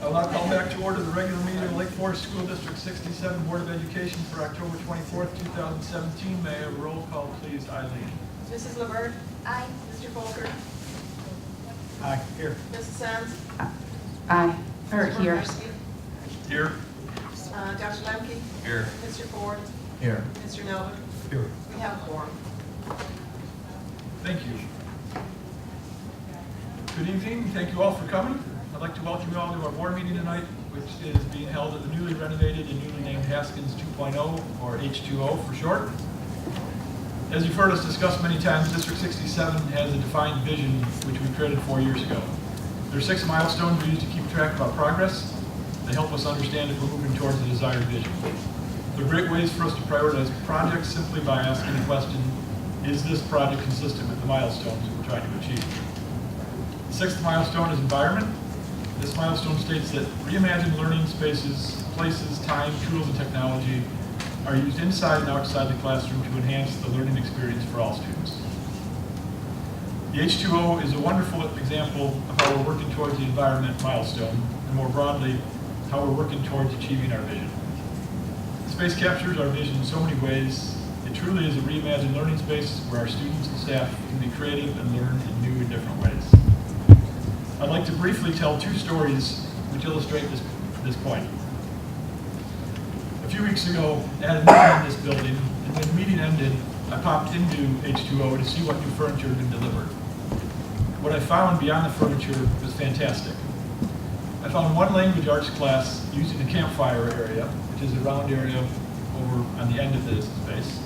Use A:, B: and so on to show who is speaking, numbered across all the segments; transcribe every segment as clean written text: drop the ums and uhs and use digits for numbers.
A: I'll now call back to order the regular meeting of Lake Forest School District 67 Board of Education for October 24th, 2017. May I have a roll call, please, Eileen?
B: Mrs. LeVert?
C: Aye.
B: Mr. Folker?
A: Aye. Here.
B: Mrs. Sands?
C: Aye. Or
B: Mr.
C: here.
B: Borkowski?
A: Here.
B: Dr. Lemke?
A: Here.
B: Mr. Ford?
A: Here.
B: Mr. Novak?
A: Here.
B: We have a quorum.
A: Thank you. Good evening. Thank you all for coming. I'd like to welcome you all to our board meeting tonight, which is being held at the newly renovated and newly named Haskins 2.0, or H2O for short. As you've heard us discuss many times, District 67 has a defined vision which we created 4 years ago. There are 6 milestones we use to keep track of our progress. They help us understand if we're moving towards the desired vision. They're great ways for us to prioritize projects simply by asking the question, is this project consistent with the milestones that we're trying to achieve? The 6th milestone is environment. This milestone states that reimagined learning spaces, places, time, tools, and technology are used inside and outside the classroom to enhance the learning experience for all students. The H2O is a wonderful example of how we're working towards the environment milestone, and more broadly, how we're working towards achieving our vision. The space captures our vision in so many ways. It truly is a reimagined learning space where our students and staff can be creative and learn in new and different ways. I'd like to briefly tell 2 stories which illustrate this point. A few weeks ago, I had a meeting in this building, and when the meeting ended, I popped into H2O to see what new furniture had been delivered. What I found beyond the furniture was fantastic. I found one language arts class using the campfire area, which is a round area over on the end of this space,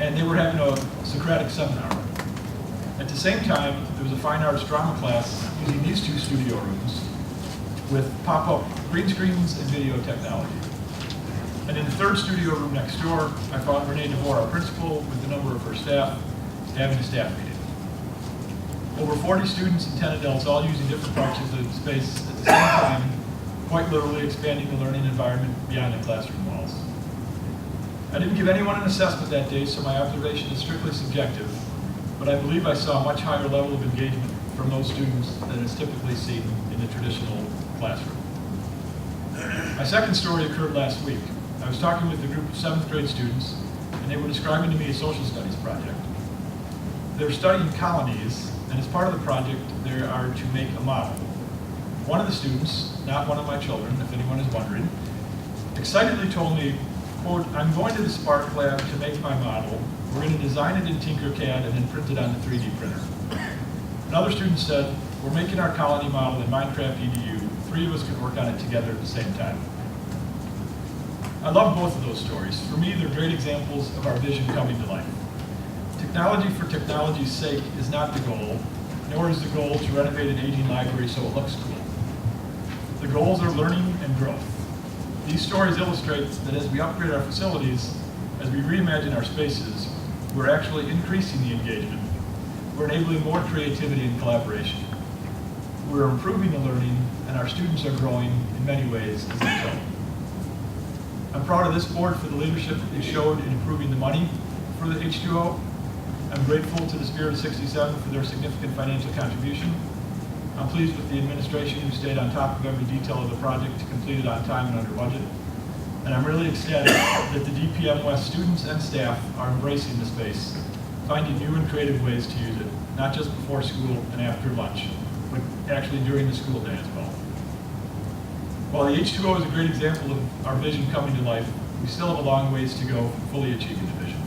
A: and they were having a Socratic seminar. At the same time, there was a fine arts drama class using these 2 studio rooms with pop-up green screens and video technology. And in the 3rd studio room next door, I found Renee DeVore, our principal, with a number of her staff, having a staff meeting. Over 40 students and 10 adults all using different parts of the space at the same time, quite literally expanding the learning environment beyond the classroom walls. I didn't give anyone an assessment that day, so my observation is strictly subjective, but I believe I saw a much higher level of engagement from those students than is typically seen in the traditional classroom. My 2nd story occurred last week. I was talking with a group of 7th grade students, and they were describing to me a social studies project. They're studying colonies, and as part of the project, they are to make a model. One of the students, not one of my children, if anyone is wondering, excitedly told me, quote, "I'm going to the Spark Lab to make my model. We're going to design it in Tinkercad and then print it on the 3D printer." Another student said, "We're making our colony model in Minecraft EDU. 3 of us could work on it together at the same time." I love both of those stories. For me, they're great examples of our vision coming to life. Technology for technology's sake is not the goal, nor is the goal to renovate an aging library so it looks cool. The goals are learning and growth. These stories illustrate that as we upgrade our facilities, as we reimagine our spaces, we're actually increasing the engagement. We're enabling more creativity and collaboration. We're improving the learning, and our students are growing in many ways as a result. I'm proud of this board for the leadership it showed in improving the money for the H2O. I'm grateful to the Spirit of 67 for their significant financial contribution. I'm pleased with the administration who stayed on top of every detail of the project to complete it on time and under budget. And I'm really ecstatic that the DPM West students and staff are embracing the space, finding new and creative ways to use it, not just before school and after lunch, but actually during the school day as well. While the H2O is a great example of our vision coming to life, we still have a long ways to go for fully achieving the vision.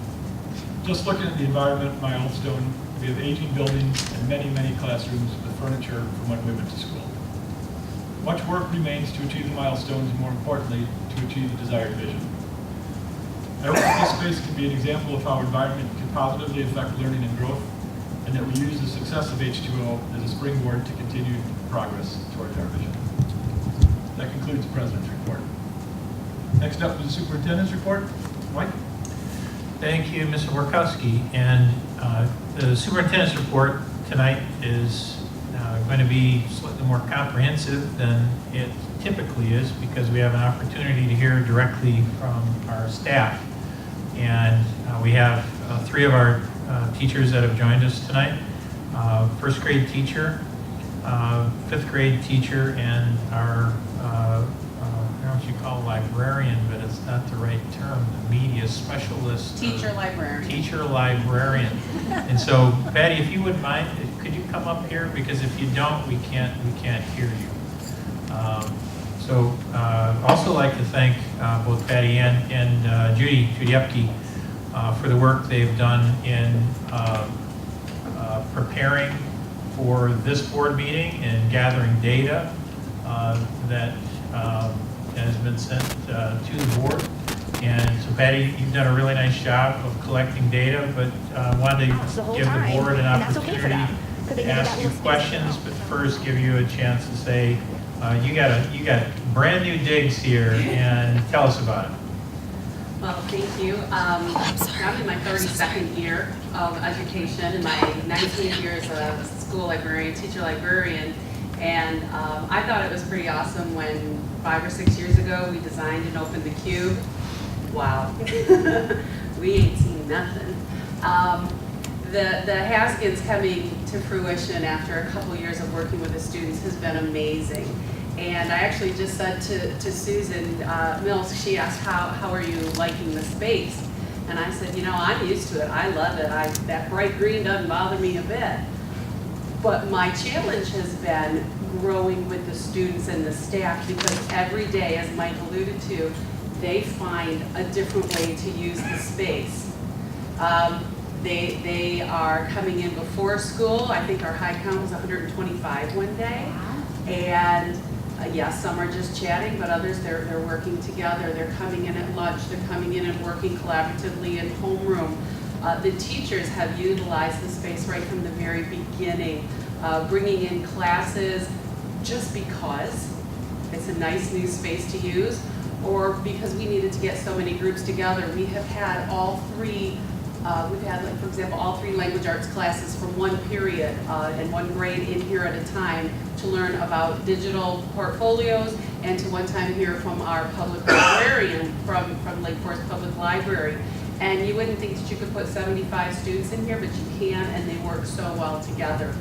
A: Just looking at the environment milestone, we have aging buildings and many, many classrooms with furniture from when we went to school. Much work remains to achieve the milestones and, more importantly, to achieve the desired vision. I hope that this space can be an example of how environment can positively affect learning and growth, and that we use the success of H2O as a springboard to continued progress towards our vision. That concludes the President's report. Next up is the Superintendent's report. Mike?
D: Thank you, Mr. Borkowski. And the Superintendent's report tonight is going to be slightly more comprehensive than it typically is, because we have an opportunity to hear directly from our staff. And we have 3 of our teachers that have joined us tonight. First grade teacher, fifth grade teacher and our, I don't know what you call librarian, but it's not the right term, the media specialist.
E: Teacher librarian.
D: Teacher librarian. And so Patty, if you wouldn't mind, could you come up here? Because if you don't, we can't hear you. Also like to thank both Patty and Judy Epke for the work they've done in preparing for this board meeting and gathering data that has been sent to the board. And so Patty, you've done a really nice job of collecting data, but wanted to give the board an opportunity to ask you questions, but first give you a chance to say, you got brand new digs here, and tell us about it.
E: Well, thank you. I'm in my 32nd year of education and my 19 years as a school librarian, teacher librarian. And I thought it was pretty awesome when 5 or 6 years ago we designed and opened the Cube. Wow, we ain't seen nothing. The Haskins coming to fruition after a couple years of working with the students has been amazing. And I actually just said to Susan Mills, she asked, how are you liking the space? And I said, I'm used to it. I love it. That bright green doesn't bother me a bit. But my challenge has been growing with the students and the staff, because every day, as Mike alluded to, they find a different way to use the space. They are coming in before school. I think our high count was 125 one day. And yes, some are just chatting, but others, they're working together. They're coming in at lunch. They're coming in and working collaboratively in homeroom. The teachers have utilized the space right from the very beginning, bringing in classes just because it's a nice new space to use, or because we needed to get so many groups together. We have had all three, like, for example, all 3 language arts classes from one period and one grade in here at a time to learn about digital portfolios, and to one time hear from our public librarian from Lake Forest Public Library. And you wouldn't think that you could put 75 students in here, but you can, and they work so well together.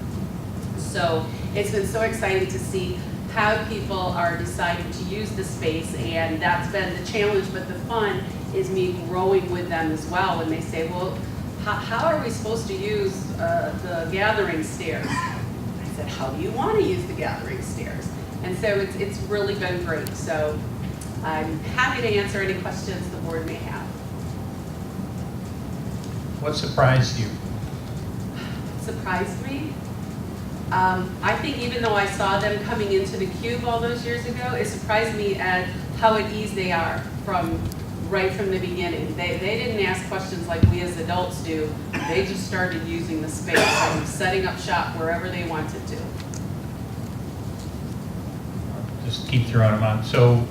E: So it's been so exciting to see how people are deciding to use the space, and that's been the challenge, but the fun is me growing with them as well when they say, well, how are we supposed to use the gathering stairs? I said, how do you want to use the gathering stairs? And so it's really been great. So I'm happy to answer any questions the board may have.
D: What surprised you?
E: Surprised me? I think even though I saw them coming into the Cube all those years ago, it surprised me at how at ease they are right from the beginning. They didn't ask questions like we as adults do. They just started using the space and setting up shop wherever they wanted to.
D: Just keep throwing them on. So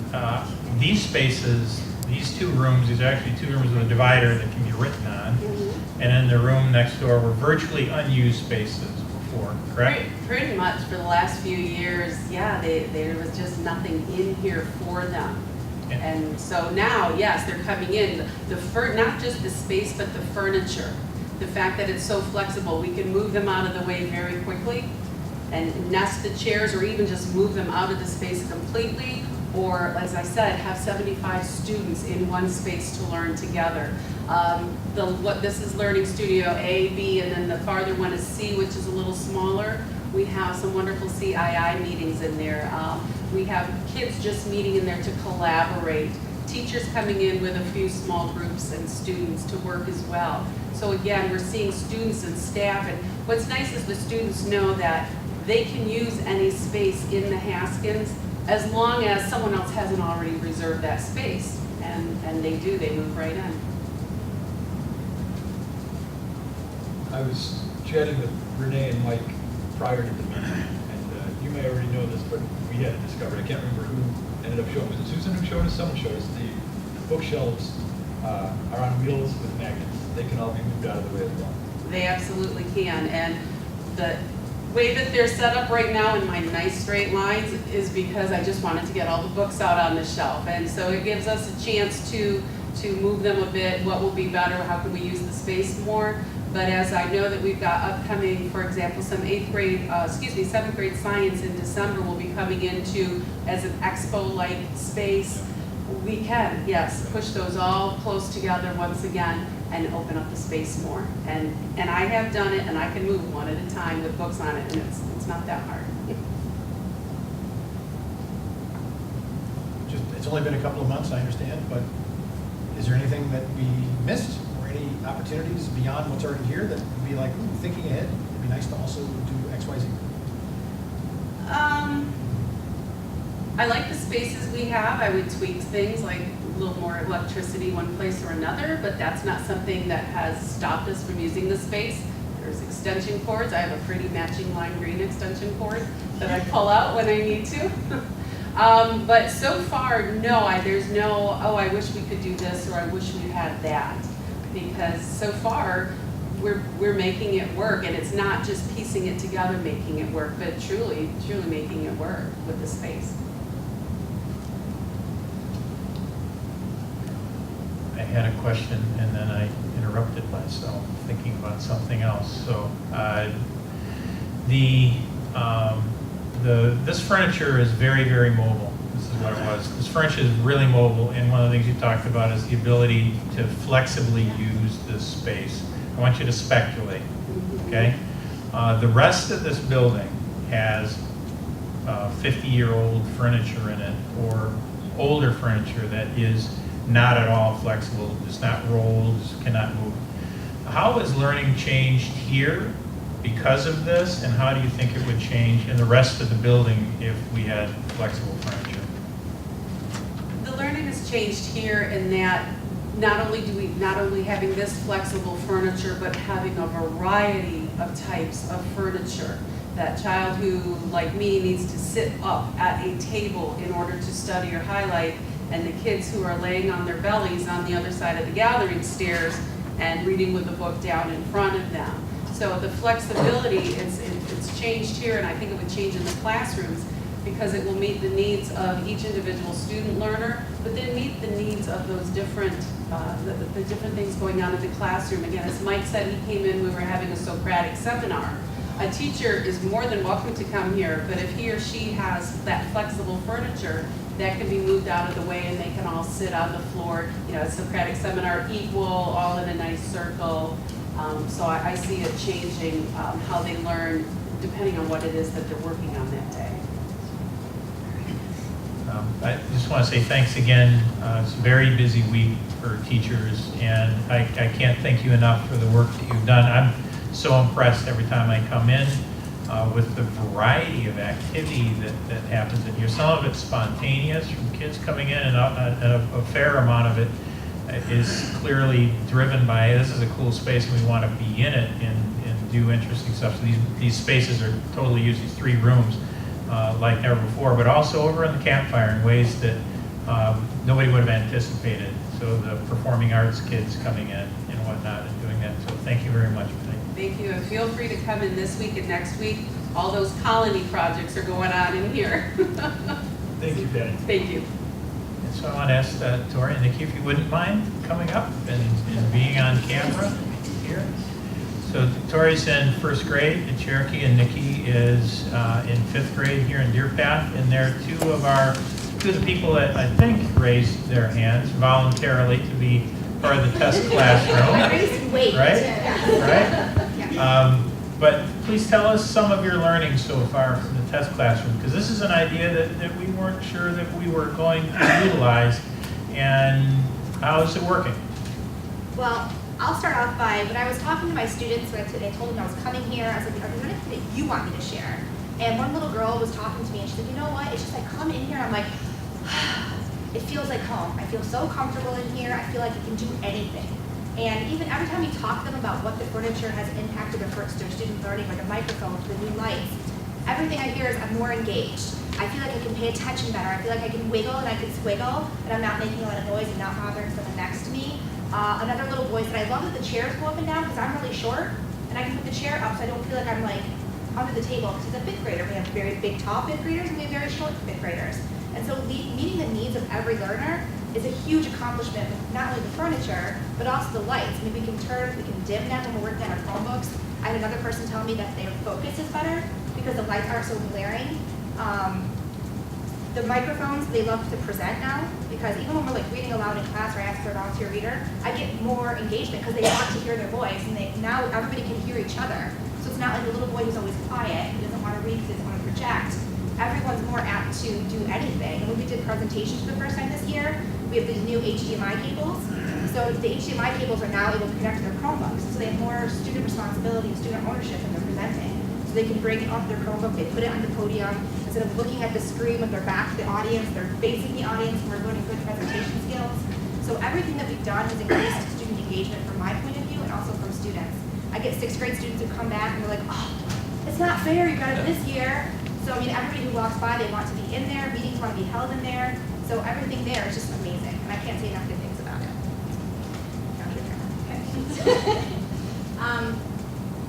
D: these spaces, these 2 rooms, these are actually 2 rooms with a divider that can be written on. Mm-hmm. And in the room next door were virtually unused spaces before, correct?
E: Pretty much for the last few years, yeah, there was just nothing in here for them. Yeah. And so now, yes, they're coming in. Not just the space, but the furniture. The fact that it's so flexible, we can move them out of the way very quickly and nest the chairs, or even just move them out of the space completely, or, as I said, have 75 students in one space to learn together. This is Learning Studio A, B, and then the farther one is C, which is a little smaller. We have some wonderful CII meetings in there. We have kids just meeting in there to collaborate. Teachers coming in with a few small groups and students to work as well. So again, we're seeing students and staff, and what's nice is the students know that they can use any space in the Haskins as long as someone else hasn't already reserved that space. And they do, they move right in.
A: I was chatting with Renee and Mike prior to the meeting, and you may already know this, but we had discovered, I can't remember who ended up showing, was it Susan who showed us? Someone showed us the bookshelves are on wheels with magnets. They can all be moved out of the way as well.
E: They absolutely can, and the way that they're set up right now in my nice straight lines is because I just wanted to get all the books out on the shelf, and so it gives us a chance to move them a bit. What will be better? How can we use the space more? But as I know that we've got upcoming, for example, some 7th grade science in December will be coming into as an expo-like space. We can, yes, push those all close together once again and open up the space more. And I have done it, and I can move one at a time with books on it, and it's not that hard.
F: It's only been a couple of months, I understand, but is there anything that we missed or any opportunities beyond what's already here that would be like, ooh, thinking ahead, it'd be nice to also do X, Y, Z?
E: I like the spaces we have. I would tweak things like a little more electricity one place or another, but that's not something that has stopped us from using the space. There's extension cords. I have a pretty matching lime green extension cord that I pull out when I need to. But so far, no, there's no, oh, I wish we could do this, or I wish we had that. Because so far, we're making it work, and it's not just piecing it together, making it work, but truly making it work with the space.
D: I had a question and then I interrupted myself thinking about something else. So this furniture is very, very mobile. This is what it was. This furniture is really mobile, and one of the things you talked about is the ability to flexibly use this space. I want you to speculate, okay? The rest of this building has 50-year-old furniture in it, or older furniture that is not at all flexible, it's not rolled, cannot move. How has learning changed here because of this, and how do you think it would change in the rest of the building if we had flexible furniture?
E: The learning has changed here in that not only having this flexible furniture, but having a variety of types of furniture. That child who, like me, needs to sit up at a table in order to study or highlight, and the kids who are laying on their bellies on the other side of the gathering stairs and reading with a book down in front of them. So the flexibility, it's changed here, and I think it would change in the classrooms because it will meet the needs of each individual student learner, but then meet the needs of those different, the different things going on in the classroom. Again, as Mike said, he came in, we were having a Socratic seminar. A teacher is more than welcome to come here, but if he or she has that flexible furniture, that can be moved out of the way and they can all sit on the floor, a Socratic seminar, equal, all in a nice circle. So I see it changing how they learn depending on what it is that they're working on that day.
D: I just want to say thanks again. It's a very busy week for teachers, and I can't thank you enough for the work that you've done. I'm so impressed every time I come in with the variety of activity that happens in here. Some of it's spontaneous from kids coming in, and a fair amount of it is clearly driven by, this is a cool space and we want to be in it and do interesting stuff. So these spaces are totally used, these 3 rooms, like never before, but also over in the campfire in ways that nobody would have anticipated. So the performing arts kids coming in and whatnot and doing that. So thank you very much.
E: Thank you, and feel free to come in this week and next week. All those colony projects are going on in here.
A: Thank you, Patty.
E: Thank you.
D: And so I want to ask Tori and Nikki if you wouldn't mind coming up and being on camera here. So Tori's in 1st grade at Cherokee, and Nikki is in 5th grade here in Deer Path, and they're two of the people that I think raised their hands voluntarily to be part of the test classroom. Right? But please tell us some of your learning so far from the test classroom, because this is an idea that we weren't sure that we were going to utilize. And how is it working?
G: Well, I'll start off by, when I was talking to my students, when I told them I was coming here, I was like, are there anything that you want me to share? And one little girl was talking to me, and she said, you know what, it's just like, come in here, and I'm like, it feels like home. I feel so comfortable in here, I feel like I can do anything. And even every time you talk to them about what the furniture has impacted their student learning, like the microphones, the new lights, everything I hear is I'm more engaged. I feel like I can pay attention better. I feel like I can wiggle and I can squiggle, and I'm not making a lot of noise and not bothering someone next to me. Another little boy said, I love that the chairs go up and down because I'm really short, and I can put the chair up so I don't feel like I'm like under the table. Because he's a 5th grader. We have very big, tall 5th graders, and we have very short 5th graders. And so meeting the needs of every learner, is a huge accomplishment with not only the furniture, but also the lights. I mean, we can dim them when we're working on our Chromebooks. I had another person tell me that their focus is better because the lights aren't so glaring. The microphones, they love to present now because even when we're like reading aloud in class or I ask for a volunteer reader, I get more engagement because they want to hear their voice and now everybody can hear each other. So it's not like the little boy who's always quiet, who doesn't want to read because he doesn't want to project. Everyone's more apt to do anything. And when we did presentations for the first time this year, we have these new HDMI cables. So the HDMI cables are now able to connect to their Chromebooks. So they have more student responsibility and student ownership when they're presenting. So they can bring it off their Chromebook, they put it on the podium. Instead of looking at the screen with their back to the audience, they're facing the audience and we're learning good presentation skills. So everything that we've done has increased student engagement from my point of view and also from students. I get 6th grade students who come back and they're like, oh, it's not fair, you got it this year. So I mean, everybody who walks by, they want to be in there, meetings want to be held in there. So everything there is just amazing, and I can't say enough good things about it.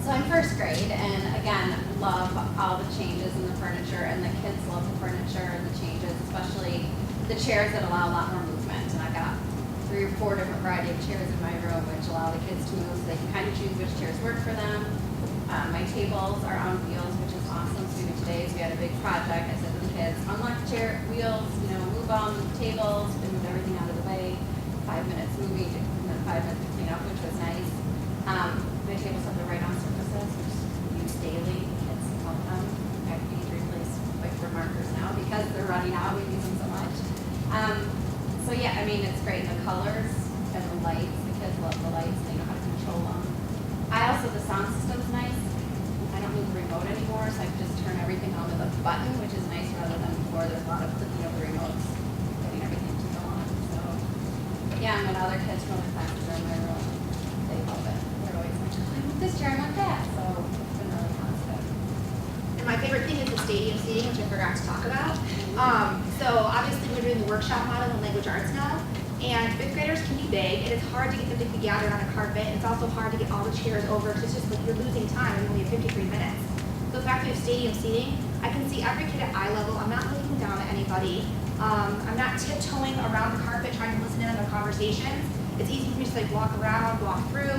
H: So I'm 1st grade, and again, love all the changes in the furniture, and the kids love the furniture and the changes, especially the chairs that allow a lot more movement. And I've got 3 or 4 different variety of chairs in my room, which allow the kids to move, so they can kind of choose which chairs work for them. My tables are on wheels, which is awesome. So even today, we had a big project. I said to the kids, unlock the chair wheels, move on the tables, and move everything out of the way. 5 minutes moving, and then 5 minutes to clean up, which was nice. My tables have the right-on surfaces, which we use daily. Kids love them. I need to replace whiteboard markers now because they're running out. We use them so much. So yeah, I mean, it's great. The colors and the lights. The kids love the lights. They know how to control them. The sound system's nice. I don't need the remote anymore, so I can just turn everything on with a button, which is nice rather than before there's a lot of clicking of the remotes, getting everything to go on. So yeah, and when other kids from other classes are in my room, they love it. They're always like, I want this chair, I want that. So it's been really positive.
G: And my favorite thing is the stadium seating, which I forgot to talk about. So obviously we're doing the workshop model in language arts now. And 5th graders can be big, and it's hard to get them to be gathered on a carpet, and it's also hard to get all the chairs over, because it's just like you're losing time, and we only have 53 minutes. So the fact that we have stadium seating, I can see every kid at eye level. I'm not looking down at anybody. I'm not tiptoeing around the carpet trying to listen in on their conversations. It's easy for me to like walk around, walk through.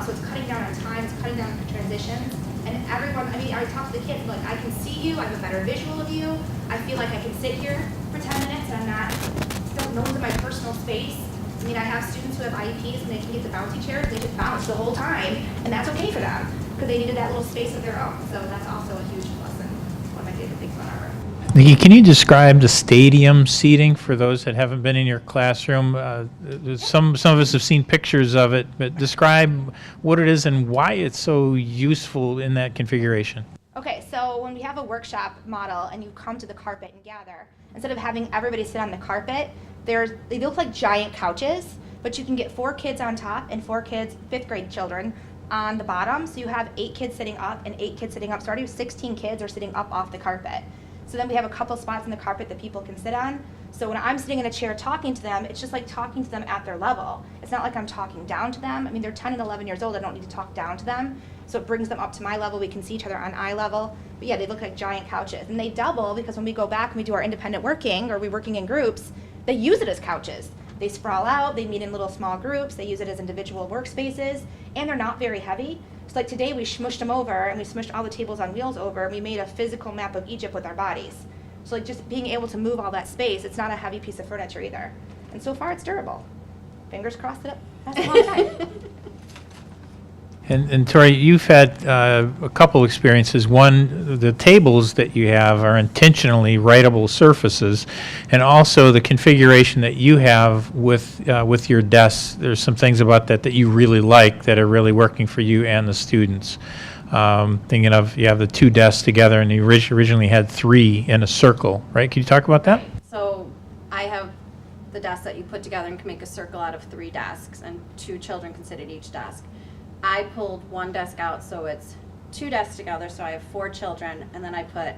G: So it's cutting down on time, it's cutting down on transitions. And everyone, I mean, I talk to the kids, like, I can see you, I have a better visual of you. I feel like I can sit here for 10 minutes and I'm not, no one's in my personal space. I mean, I have students who have IEPs and they can get the bouncy chairs, they just bounce the whole time, and that's okay for them, because they needed that little space of their own. So that's also a huge plus and one of my favorite things about our room.
D: Nikki, can you describe the stadium seating for those that haven't been in your classroom? Some of us have seen pictures of it, but describe what it is and why it's so useful in that configuration.
G: Okay, so when we have a workshop model and you come to the carpet and gather, instead of having everybody sit on the carpet, they look like giant couches, but you can get 4 kids on top and 4 kids, 5th grade children, on the bottom. So you have 8 kids sitting up and 8 kids sitting up. So already 16 kids are sitting up off the carpet. So then we have a couple spots on the carpet that people can sit on. So when I'm sitting in a chair talking to them, it's just like talking to them at their level. It's not like I'm talking down to them. I mean, they're 10 and 11 years old. I don't need to talk down to them. So it brings them up to my level. We can see each other on eye level. But yeah, they look like giant couches. And they double because when we go back and we do our independent working or we're working in groups, they use it as couches. They sprawl out, they meet in little small groups, they use it as individual workspaces, and they're not very heavy. So like today we smushed them over and we smushed all the tables on wheels over and we made a physical map of Egypt with our bodies. So like just being able to move all that space, it's not a heavy piece of furniture either. And so far it's durable. Fingers crossed that it lasts a long time.
D: And Tori, you've had a couple experiences. One, the tables that you have are intentionally writable surfaces, and also the configuration that you have with your desks. There's some things about that you really like that are really working for you and the students. Thinking of, you have the 2 desks together, and you originally had 3 in a circle, right? Can you talk about that?
H: So I have the desk that you put together and can make a circle out of 3 desks, and 2 children can sit at each desk. I pulled 1 desk out, so it's 2 desks together, so I have 4 children, and then I put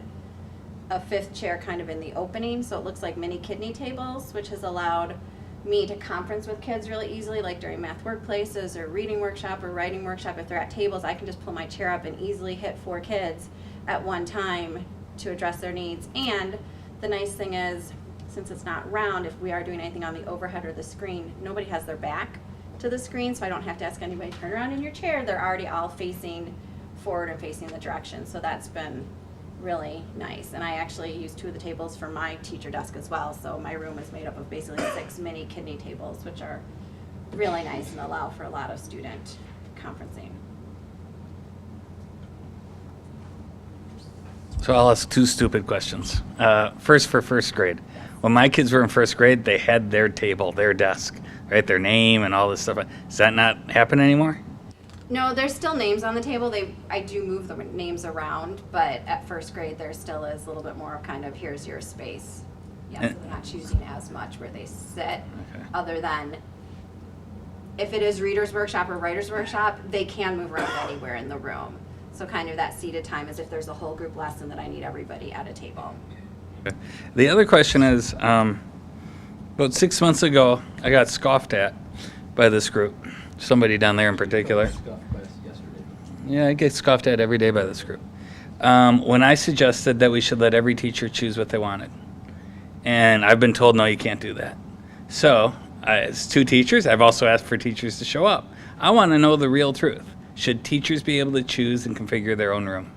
H: a 5th chair kind of in the opening, so it looks like mini kidney tables, which has allowed me to conference with kids really easily, like during math workplaces or reading workshop or writing workshop. If they're at tables, I can just pull my chair up and easily hit 4 kids at one time to address their needs. And the nice thing is,
I: since it's not round, if we are doing anything on the overhead or the screen, nobody has their back to the screen, so I don't have to ask anybody to turn around in your chair. They're already all facing forward and facing the direction, so that's been really nice. And I actually use 2 of the tables for my teacher desk as well, so my room is made up of basically 6 mini kidney tables, which are really nice and allow for a lot of student conferencing.
J: So I'll ask 2 stupid questions. First, for first grade. When my kids were in first grade, they had their table, their desk, right? Their name and all this stuff. Does that not happen anymore?
I: No, there's still names on the table. I do move the names around, but at first grade there still is a little bit more of kind of here's your space. Yeah, so they're not choosing as much where they sit, other than if it is reader's workshop or writer's workshop, they can move around anywhere in the room. So kind of that seated time is if there's a whole group lesson that I need everybody at a table.
J: The other question is, about 6 months ago, I got scoffed at by this group. Somebody down there in particular. Yeah, I get scoffed at every day by this group. When I suggested that we should let every teacher choose what they wanted. And I've been told, no, you can't do that. So, as 2 teachers, I've also asked for teachers to show up. I want to know the real truth. Should teachers be able to choose and configure their own room?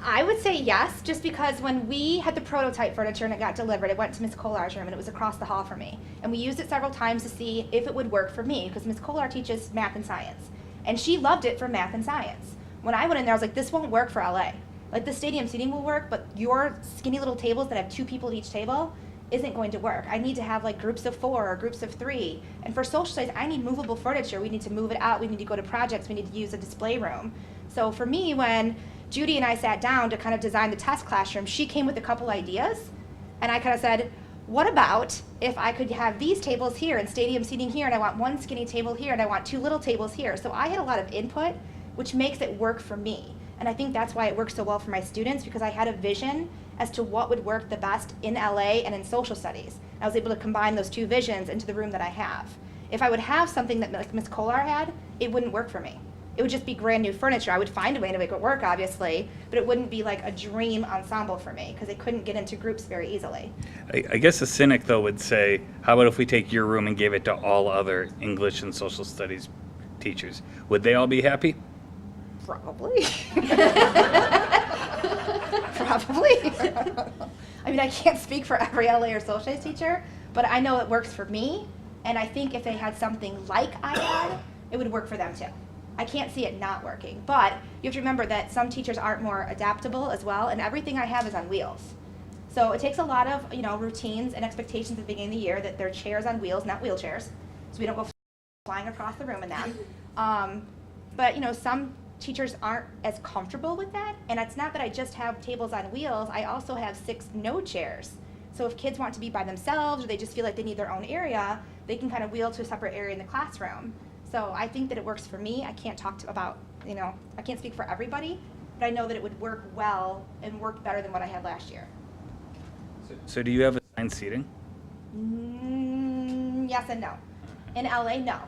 G: I would say yes, just because when we had the prototype furniture and it got delivered, it went to Ms. Kolar's room and it was across the hall from me. And we used it several times to see if it would work for me, because Ms. Kolar teaches math and science. And she loved it for math and science. When I went in there, I was like, this won't work for LA. Like, the stadium seating will work, but your skinny little tables that have 2 people at each table isn't going to work. I need to have like groups of 4 or groups of 3. And for social studies, I need movable furniture. We need to move it out. We need to go to projects. We need to use a display room. So for me, when Judy and I sat down to kind of design the test classroom, she came with a couple ideas. And I kind of said, what about if I could have these tables here and stadium seating here, and I want 1 skinny table here, and I want 2 little tables here. So I had a lot of input, which makes it work for me. And I think that's why it works so well for my students, because I had a vision as to what would work the best in LA and in social studies. I was able to combine those 2 visions into the room that I have. If I would have something that like Ms. Kolar had, it wouldn't work for me. It would just be brand new furniture. I would find a way to make it work, obviously, but it wouldn't be like a dream ensemble for me, because it couldn't get into groups very easily.
J: I guess a cynic, though, would say, how about if we take your room and gave it to all other English and social studies teachers? Would they all be happy?
G: Probably. Probably. I mean, I can't speak for every LA or social studies teacher, but I know it works for me, and I think if they had something like I had, it would work for them too. I can't see it not working, but you have to remember that some teachers aren't more adaptable as well, and everything I have is on wheels. So it takes a lot of, routines and expectations at the beginning of the year that they're chairs on wheels, not wheelchairs, so we don't go flying across the room in them. But some teachers aren't as comfortable with that, and it's not that I just have tables on wheels, I also have 6 no chairs. So if kids want to be by themselves, or they just feel like they need their own area, they can kind of wheel to a separate area in the classroom. So I think that it works for me. I can't talk about, I can't speak for everybody, but I know that it would work well and work better than what I had last year.
J: So do you have assigned seating?
G: Yes and no. In LA, no.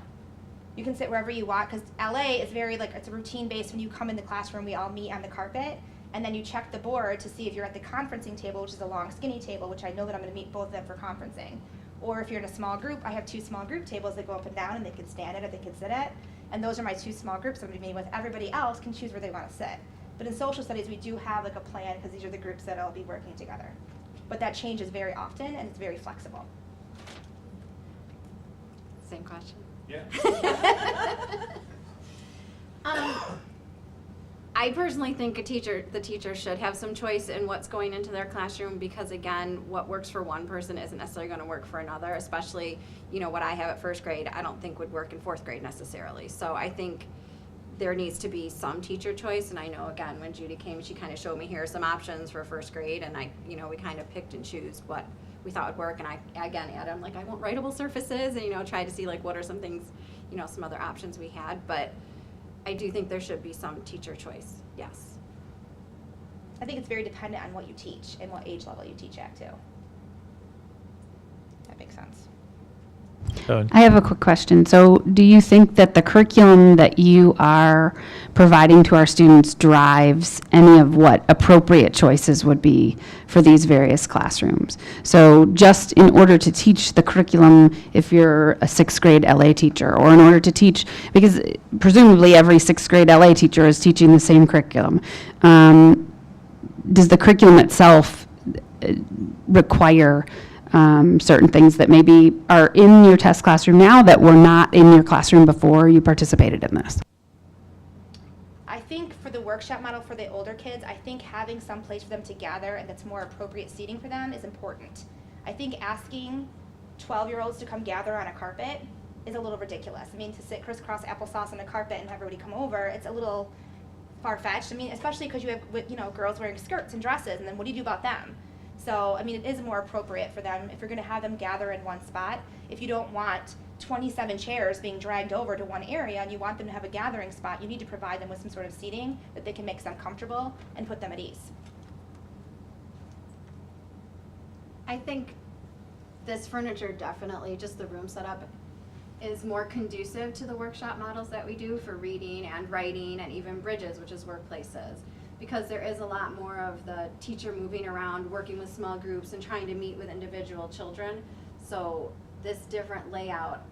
G: You can sit wherever you want, because LA is very, it's a routine based. When you come in the classroom, we all meet on the carpet, and then you check the board to see if you're at the conferencing table, which is a long, skinny table, which I know that I'm going to meet both of them for conferencing. Or if you're in a small group, I have 2 small group tables that go up and down, and they can stand at or they can sit at. And those are my 2 small groups I'm going to be meeting with. Everybody else can choose where they want to sit. But in social studies, we do have a plan, because these are the groups that will be working together. But that changes very often, and it's very flexible.
I: Same question.
J: Yeah.
I: I personally think the teacher should have some choice in what's going into their classroom, because again, what works for one person isn't necessarily going to work for another, especially, what I have at first grade, I don't think would work in 4th grade necessarily. So I think there needs to be some teacher choice, and I know again, when Judy came, she kind of showed me here are some options for 1st grade, and we kind of picked and choose what we thought would work, and I again added, I'm like, I want writable surfaces, and try to see what are some things, some other options we had, but I do think there should be some teacher choice, yes.
G: I think it's very dependent on what you teach and what age level you teach at too. That makes sense.
D: So
C: I have a quick question. So do you think that the curriculum that you are providing to our students drives any of what appropriate choices would be for these various classrooms? So just in order to teach the curriculum, if you're a sixth grade LA teacher, or in order to teach, because presumably every sixth grade LA teacher is teaching the same curriculum, does the curriculum itself require certain things that maybe are in your test classroom now that were not in your classroom before you participated in this?
G: I think for the workshop model for the older kids, I think having some place for them to gather and that's more appropriate seating for them is important. I think asking 12-year-olds to come gather on a carpet is a little ridiculous. I mean, to sit crisscross applesauce on a carpet and have everybody come over, it's a little far-fetched. I mean, especially because you have, girls wearing skirts and dresses, and then what do you do about them? So, I mean, it is more appropriate for them if you're going to have them gather in one spot. If you don't want 27 chairs being dragged over to one area and you want them to have a gathering spot, you need to provide them with some sort of seating that they can make them comfortable and put them at ease.
I: I think this furniture definitely, just the room setup, is more conducive to the workshop models that we do for reading and writing and even Bridges, which is workplaces. Because there is a lot more of the teacher moving around, working with small groups and trying to meet with individual children. So this different layout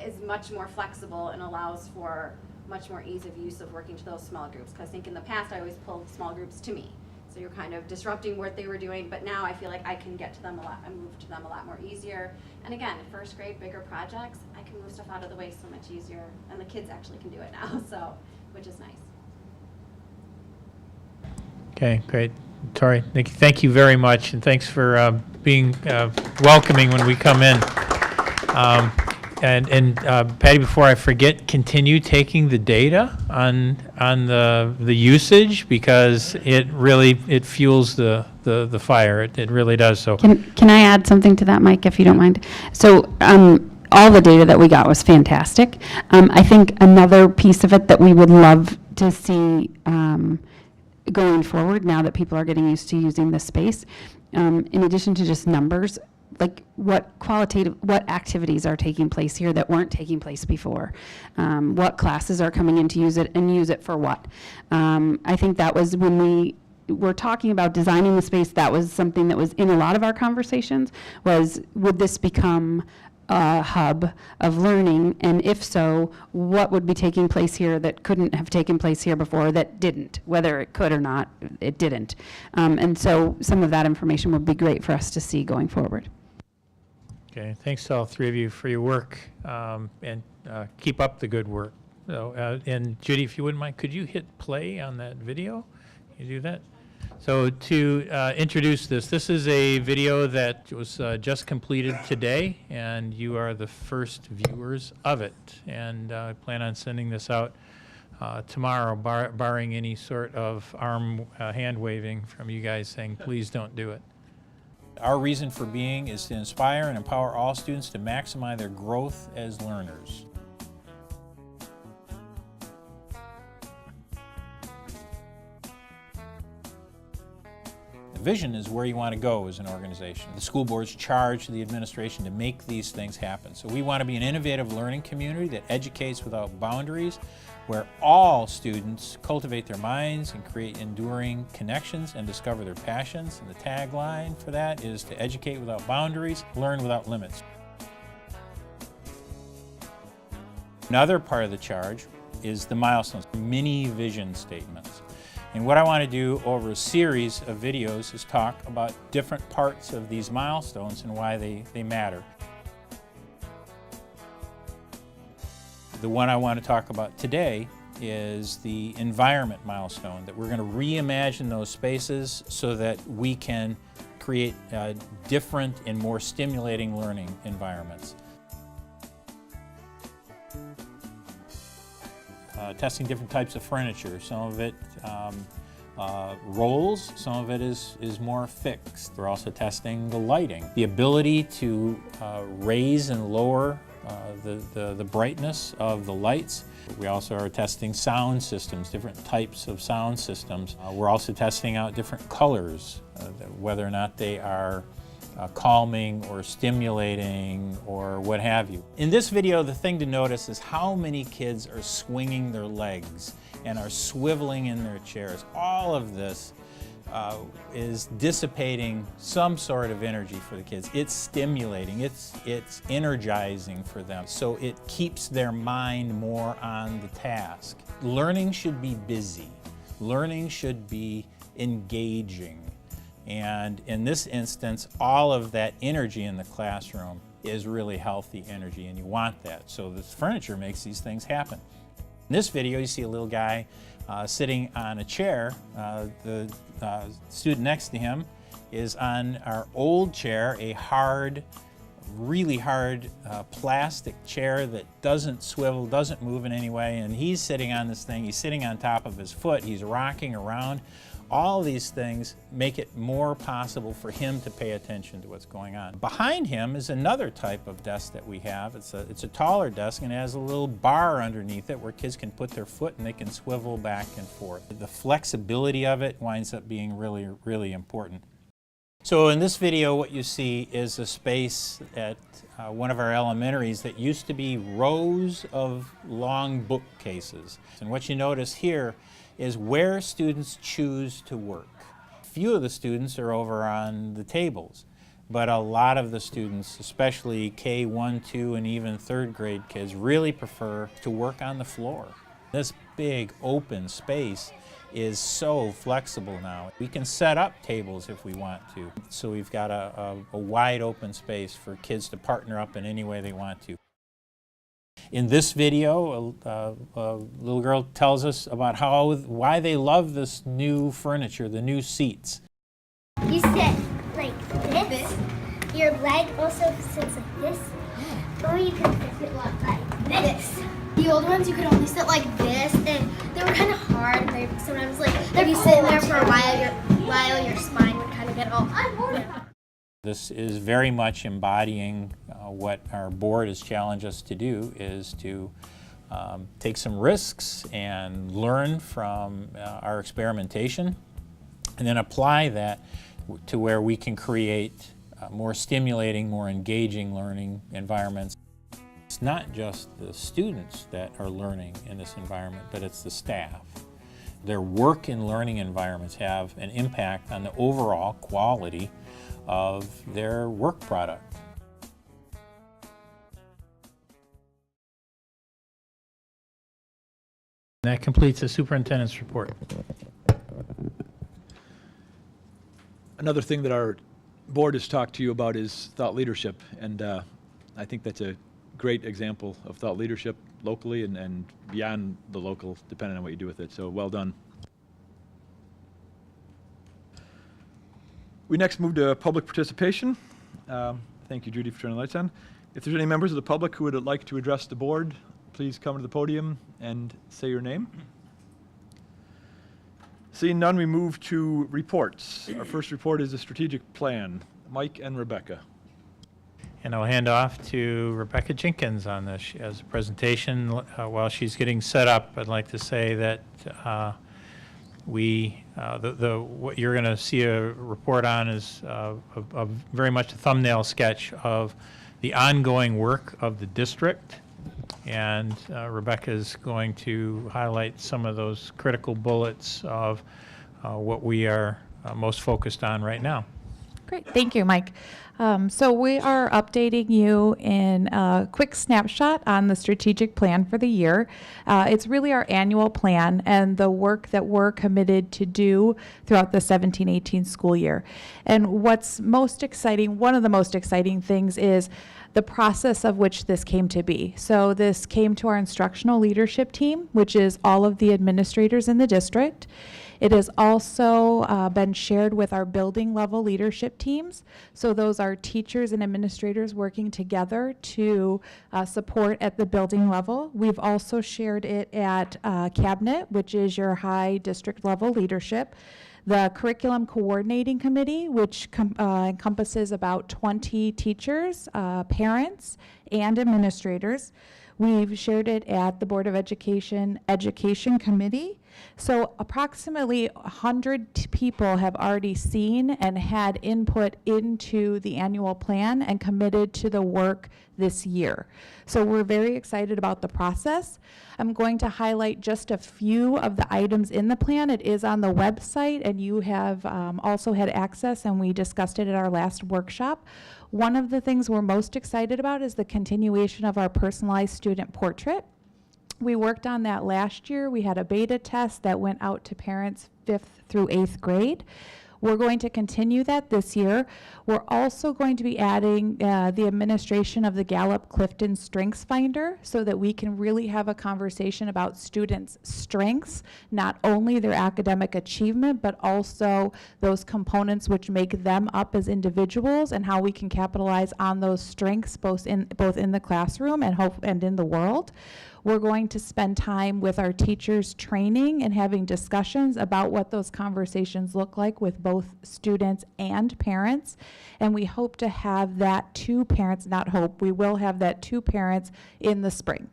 I: is much more flexible and allows for much more ease of use of working to those small groups. Because I think in the past I always pulled small groups to me. So you're kind of disrupting what they were doing, but now I feel like I can get to them a lot and move to them a lot more easier. And again, first grade, bigger projects, I can move stuff out of the way so much easier, and the kids actually can do it now, so, which is nice.
D: okay, great. Tori, thank you very much, and thanks for being welcoming when we come in. And Patty, before I forget, continue taking the data on the usage, because it really fuels the fire. It really does. So
C: Can I add something to that, Mike, if you don't mind? So all the data that we got was fantastic. I think another piece of it that we would love to see going forward, now that people are getting used to using this space, in addition to just numbers, like what activities are taking place here that weren't taking place before? What classes are coming in to use it, and use it for what? I think that was when we were talking about designing the space, that was something that was in a lot of our conversations, was would this become a hub of learning, and if so, what would be taking place here that couldn't have taken place here before, that didn't, whether it could or not, it didn't. And so some of that information would be great for us to see going forward.
D: okay, thanks to all three of you for your work, and keep up the good work. So, and Judy, if you wouldn't mind, could you hit play on that video? Can you do that? So to introduce this is a video that was just completed today, and you are the first viewers of it. And I plan on sending this out tomorrow, barring any sort of hand waving from you guys saying, please don't do it. Our reason for being is to inspire and empower all students to maximize their growth as learners. Vision is where you want to go as an organization. The school board's charged the administration to make these things happen. So we want to be an innovative learning community that educates without boundaries, where all students cultivate their minds and create enduring connections and discover their passions. And the tagline for that is to educate without boundaries, learn without limits. Another part of the charge is the milestones, mini vision statements. And what I want to do over a series of videos is talk about different parts of these milestones and why they matter. The one I want to talk about today is the environment milestone, that we're going to reimagine those spaces so that we can create different and more stimulating learning environments. Testing different types of furniture. Some of it rolls, some of it is more fixed. We're also testing the lighting, the ability to raise and lower the brightness of the lights. We also are testing sound systems, different types of sound systems. We're also testing out different colors, whether or not they are
K: calming or stimulating or what have you. In this video, the thing to notice is how many kids are swinging their legs and are swiveling in their chairs. All of this is dissipating some sort of energy for the kids. It's stimulating, it's energizing for them, so it keeps their mind more on the task. Learning should be busy. Learning should be engaging. And in this instance, all of that energy in the classroom is really healthy energy, and you want that. So this furniture makes these things happen. In this video, you see a little guy sitting on a chair. The student next to him is on our old chair, a hard, really hard plastic chair that doesn't swivel, doesn't move in any way, and he's sitting on this thing. He's sitting on top of his foot. He's rocking around. All these things make it more possible for him to pay attention to what's going on. Behind him is another type of desk that we have. It's a taller desk, and it has a little bar underneath it where kids can put their foot and they can swivel back and forth. The flexibility of it winds up being really, really important. So in this video, what you see is a space at one of our elementaries that used to be rows of long bookcases. And what you notice here is where students choose to work. Few of the students are over on the tables, but a lot of the students, especially K1, 2, and even third grade kids, really prefer to work on the floor. This big open space is so flexible now. We can set up tables if we want to. So we've got a wide open space for kids to partner up in any way they want to. In this video, a little girl tells us about why they love this new furniture, the new seats.
L: You sit like this. Your leg also sits like this. Or you can sit like this. The old ones you could only sit like this, and they were kind of hard. They sometimes if you sit there for a while, your spine would kind of get all.
K: This is very much embodying what our board has challenged us to do, is to take some risks and learn from our experimentation, and then apply that to where we can create more stimulating, more engaging learning environments. It's not just the students that are learning in this environment, but it's the staff. Their work and learning environments have an impact on the overall quality of their work product.
D: That completes the superintendent's report.
A: Another thing that our board has talked to you about is thought leadership, and I think that's a great example of thought leadership locally and beyond the local, depending on what you do with it, so well done. We next move to public participation. Thank you, Judy, for turning the lights on. If there's any members of the public who would like to address the board, please come to the podium and say your name. Seeing none, we move to reports. Our first report is the strategic plan. Mike and Rebecca.
D: And I'll hand off to Rebecca Jenkins on this. She has a presentation. While she's getting set up, I'd like to say that what you're going to see a report on is very much a thumbnail sketch of the ongoing work of the district, and Rebecca is going to highlight some of those critical bullets of what we are most focused on right now.
M: Great, thank you, Mike. So we are updating you in a quick snapshot on the strategic plan for the year. It's really our annual plan and the work that we're committed to do throughout the 17-18 school year. And what's most exciting, one of the most exciting things is the process of which this came to be. So this came to our instructional leadership team, which is all of the administrators in the district. It has also been shared with our building level leadership teams. So those are teachers and administrators working together to support at the building level. We've also shared it at cabinet, which is your high district level leadership. The Curriculum Coordinating Committee, which encompasses about 20 teachers, parents, and administrators. We've shared it at the Board of Education Committee. So approximately 100 people have already seen and had input into the annual plan and committed to the work this year. So we're very excited about the process. I'm going to highlight just a few of the items in the plan. It is on the website, and you have also had access, and we discussed it at our last workshop. One of the things we're most excited about is the continuation of our personalized student portrait. We worked on that last year. We had a beta test that went out to parents 5th through 8th grade. We're going to continue that this year. We're also going to be adding the administration of the Gallup-Clifton Strengths Finder so that we can really have a conversation about students' strengths, not only their academic achievement, but also those components which make them up as individuals and how we can capitalize on those strengths both in the classroom and in the world. We're going to spend time with our teachers training and having discussions about what those conversations look like with both students and parents. And we hope to have that to parents, not hope, we will have that to parents in the spring.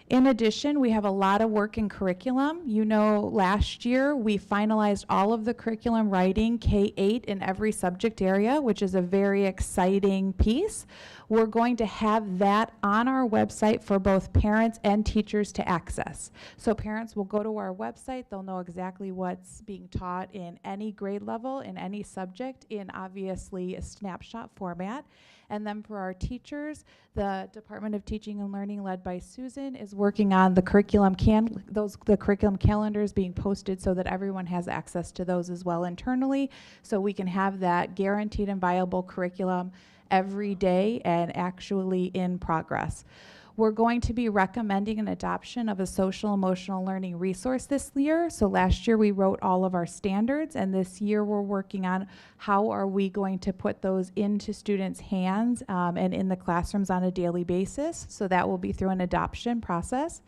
M: In addition, we have a lot of work in curriculum. You know, last year we finalized all of the curriculum writing K-8 in every subject area, which is a very exciting piece. We're going to have that on our website for both parents and teachers to access. So parents will go to our website, they'll know exactly what's being taught in any grade level, in any subject, in obviously a snapshot format. And then for our teachers, the Department of Teaching and Learning, led by Susan, is working on the curriculum calendars being posted so that everyone has access to those as well internally, so we can have that guaranteed and viable curriculum every day and actually in progress. We're going to be recommending an adoption of a social emotional learning resource this year. So last year we wrote all of our standards, and this year we're working on how are we going to put those into students' hands and in the classrooms on a daily basis. So that will be through an adoption process.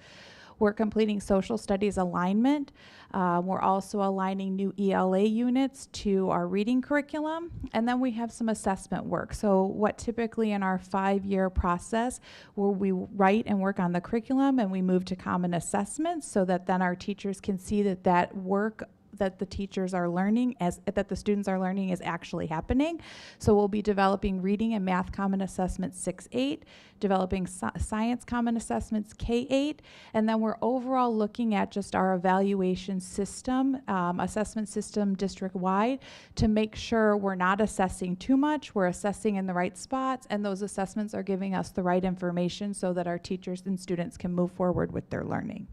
M: We're completing social studies alignment. We're also aligning new ELA units to our reading curriculum. And then we have some assessment work. So what typically in our 5-year process, where we write and work on the curriculum and we move to common assessments so that then our teachers can see that that work that the teachers are learning, that the students are learning, is actually happening. So we'll be developing reading and math common assessments 6-8, developing science common assessments K-8, and then we're overall looking at just our evaluation system, assessment system district-wide, to make sure we're not assessing too much, we're assessing in the right spots, and those assessments are giving us the right information so that our teachers and students can move forward with their learning.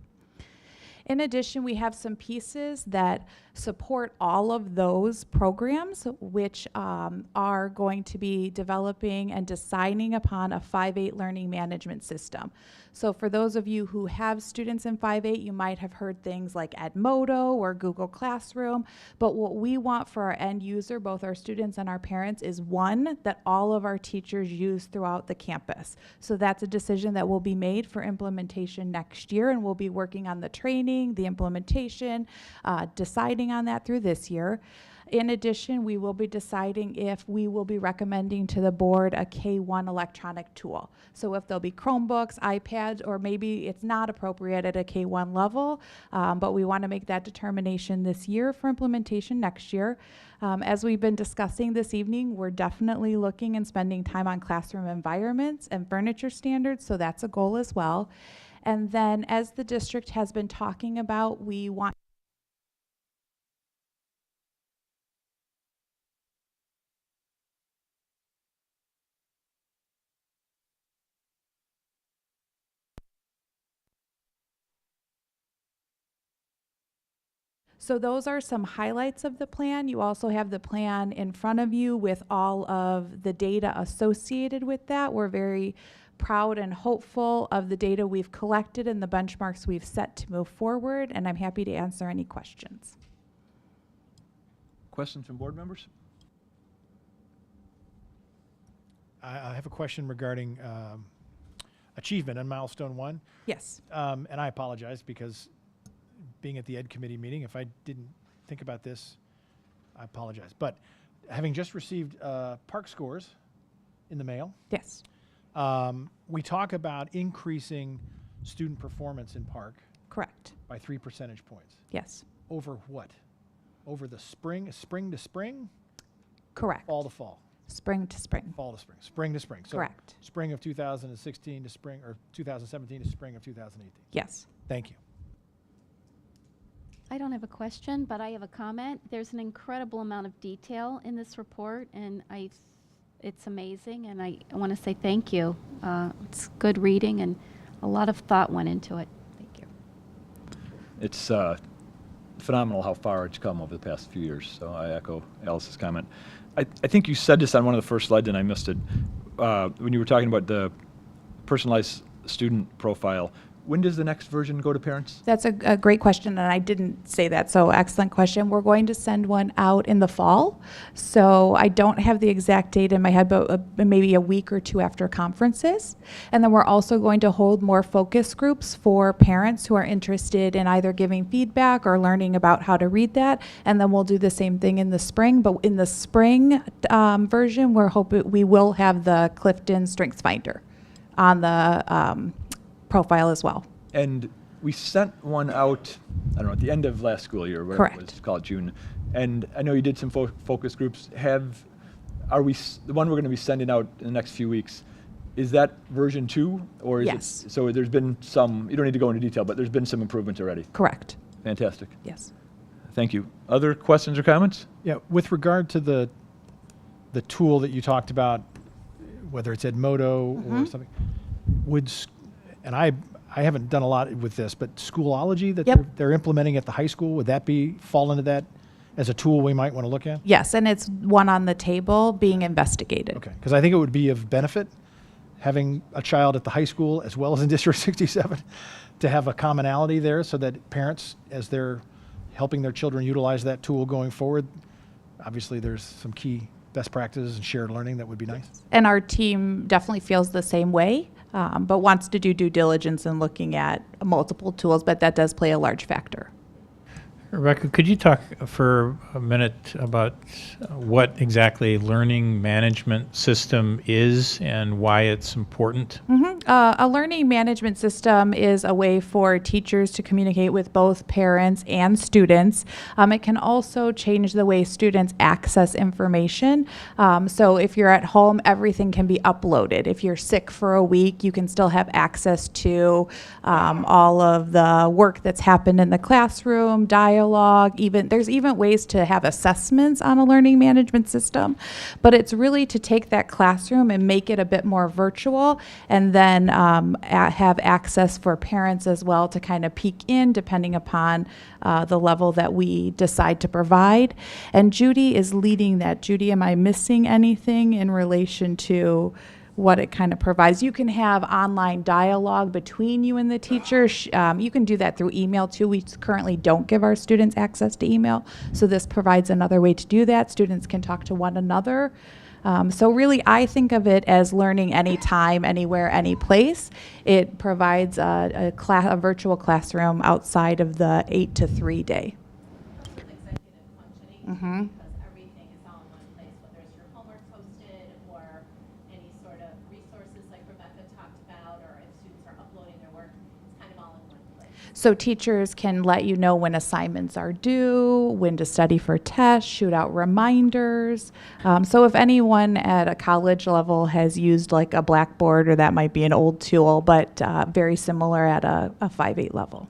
M: In addition, we have some pieces that support all of those programs, which are going to be developing and deciding upon a 5-8 learning management system. So for those of you who have students in 5-8, you might have heard things like Edmodo or Google Classroom, but what we want for our end user, both our students and our parents, is one that all of our teachers use throughout the campus. So that's a decision that will be made for implementation next year, and we'll be working on the training, the implementation, deciding on that through this year. In addition, we will be deciding if we will be recommending to the board a K-1 electronic tool. So if there'll be Chromebooks, iPads, or maybe it's not appropriate at a K-1 level, but we want to make that determination this year for implementation next year. As we've been discussing this evening, we're definitely looking and spending time on classroom environments and furniture standards, so that's a goal as well. And then, as the district has been talking about, we want So those are some highlights of the plan. You also have the plan in front of you with all of the data associated with that. We're very proud and hopeful of the data we've collected and the benchmarks we've set to move forward, and I'm happy to answer any questions.
A: Questions from board members?
F: I have a question regarding achievement on milestone 1.
M: Yes.
F: And I apologize because being at the Ed Committee meeting, if I didn't think about this, I apologize. But having just received park scores in the mail,
M: Yes.
F: We talk about increasing student performance in Park
M: Correct.
F: by 3 percentage points.
M: Yes.
F: Over what? Over the spring to spring,
M: Correct.
F: fall to fall,
M: Spring to spring.
F: fall to spring, spring to spring. So
M: Correct.
F: spring of 2016 to spring, or 2017 to spring of 2018.
M: Yes.
F: Thank you.
N: I don't have a question, but I have a comment. There's an incredible amount of detail in this report, and it's amazing, and I want to say thank you. It's good reading, and a lot of thought went into it. Thank you.
O: It's phenomenal how far it's come over the past few years, so I echo Alice's comment. I think you said this on one of the first slides and I missed it. When you were talking about the personalized student profile, when does the next version go to parents?
M: That's a great question, and I didn't say that, so excellent question. We're going to send one out in the fall, so I don't have the exact date in my head, but maybe a week or two after conferences. And then we're also going to hold more focus groups for parents who are interested in either giving feedback or learning about how to read that, and then we'll do the same thing in the spring. But in the spring version, we will have the Clifton Strengths Finder on the profile as well.
O: And we sent one out, I don't know, at the end of last school year, whatever
M: Correct.
O: it was, call it June. And I know you did some focus groups. The one we're going to be sending out in the next few weeks, is that version 2? Or is
M: Yes.
O: it, so there's been some, you don't need to go into detail, but there's been some improvements already.
M: Correct.
O: Fantastic.
M: Yes.
O: Thank you. Other questions or comments?
F: Yeah, with regard to the tool that you talked about, whether it's Edmodo or something, and I haven't done a lot with this, but Schoolology that
M: Yep.
F: they're implementing at the high school, would that fall into that as a tool we might want to look at?
M: Yes, and it's one on the table being investigated.
F: Okay, because I think it would be of benefit having a child at the high school as well as in District 67 to have a commonality there so that parents, as they're helping their children utilize that tool going forward, obviously there's some key best practices and shared learning that would be nice.
M: And our team definitely feels the same way, but wants to do due diligence in looking at multiple tools, but that does play a large factor.
K: Rebecca, could you talk for a minute about what exactly learning management system is and why it's important?
M: A learning management system is a way for teachers to communicate with both parents and students. It can also change the way students access information. So if you're at home, everything can be uploaded. If you're sick for a week, you can still have access to all of the work that's happened in the classroom, dialogue, there's even ways to have assessments on a learning management system. But it's really to take that classroom and make it a bit more virtual, and then have access for parents as well to kind of peek in depending upon the level that we decide to provide. And Judy is leading that. Judy, am I missing anything in relation to what it kind of provides? You can have online dialogue between you and the teacher. You can do that through email too. We currently don't give our students access to email, so this provides another way to do that. Students can talk to one another. So really, I think of it as learning anytime, anywhere, any place. It provides a virtual classroom outside of the 8 to 3 day.
H: Executive functioning, because everything is all in one place, whether it's your homework posted or any sort of resources like Rebecca talked about, or if students are uploading their work, it's kind of all in one place.
M: So teachers can let you know when assignments are due, when to study for tests, shoot out reminders. So if anyone at a college level has used like a Blackboard, or that might be an old tool, but very similar at a 5-8 level.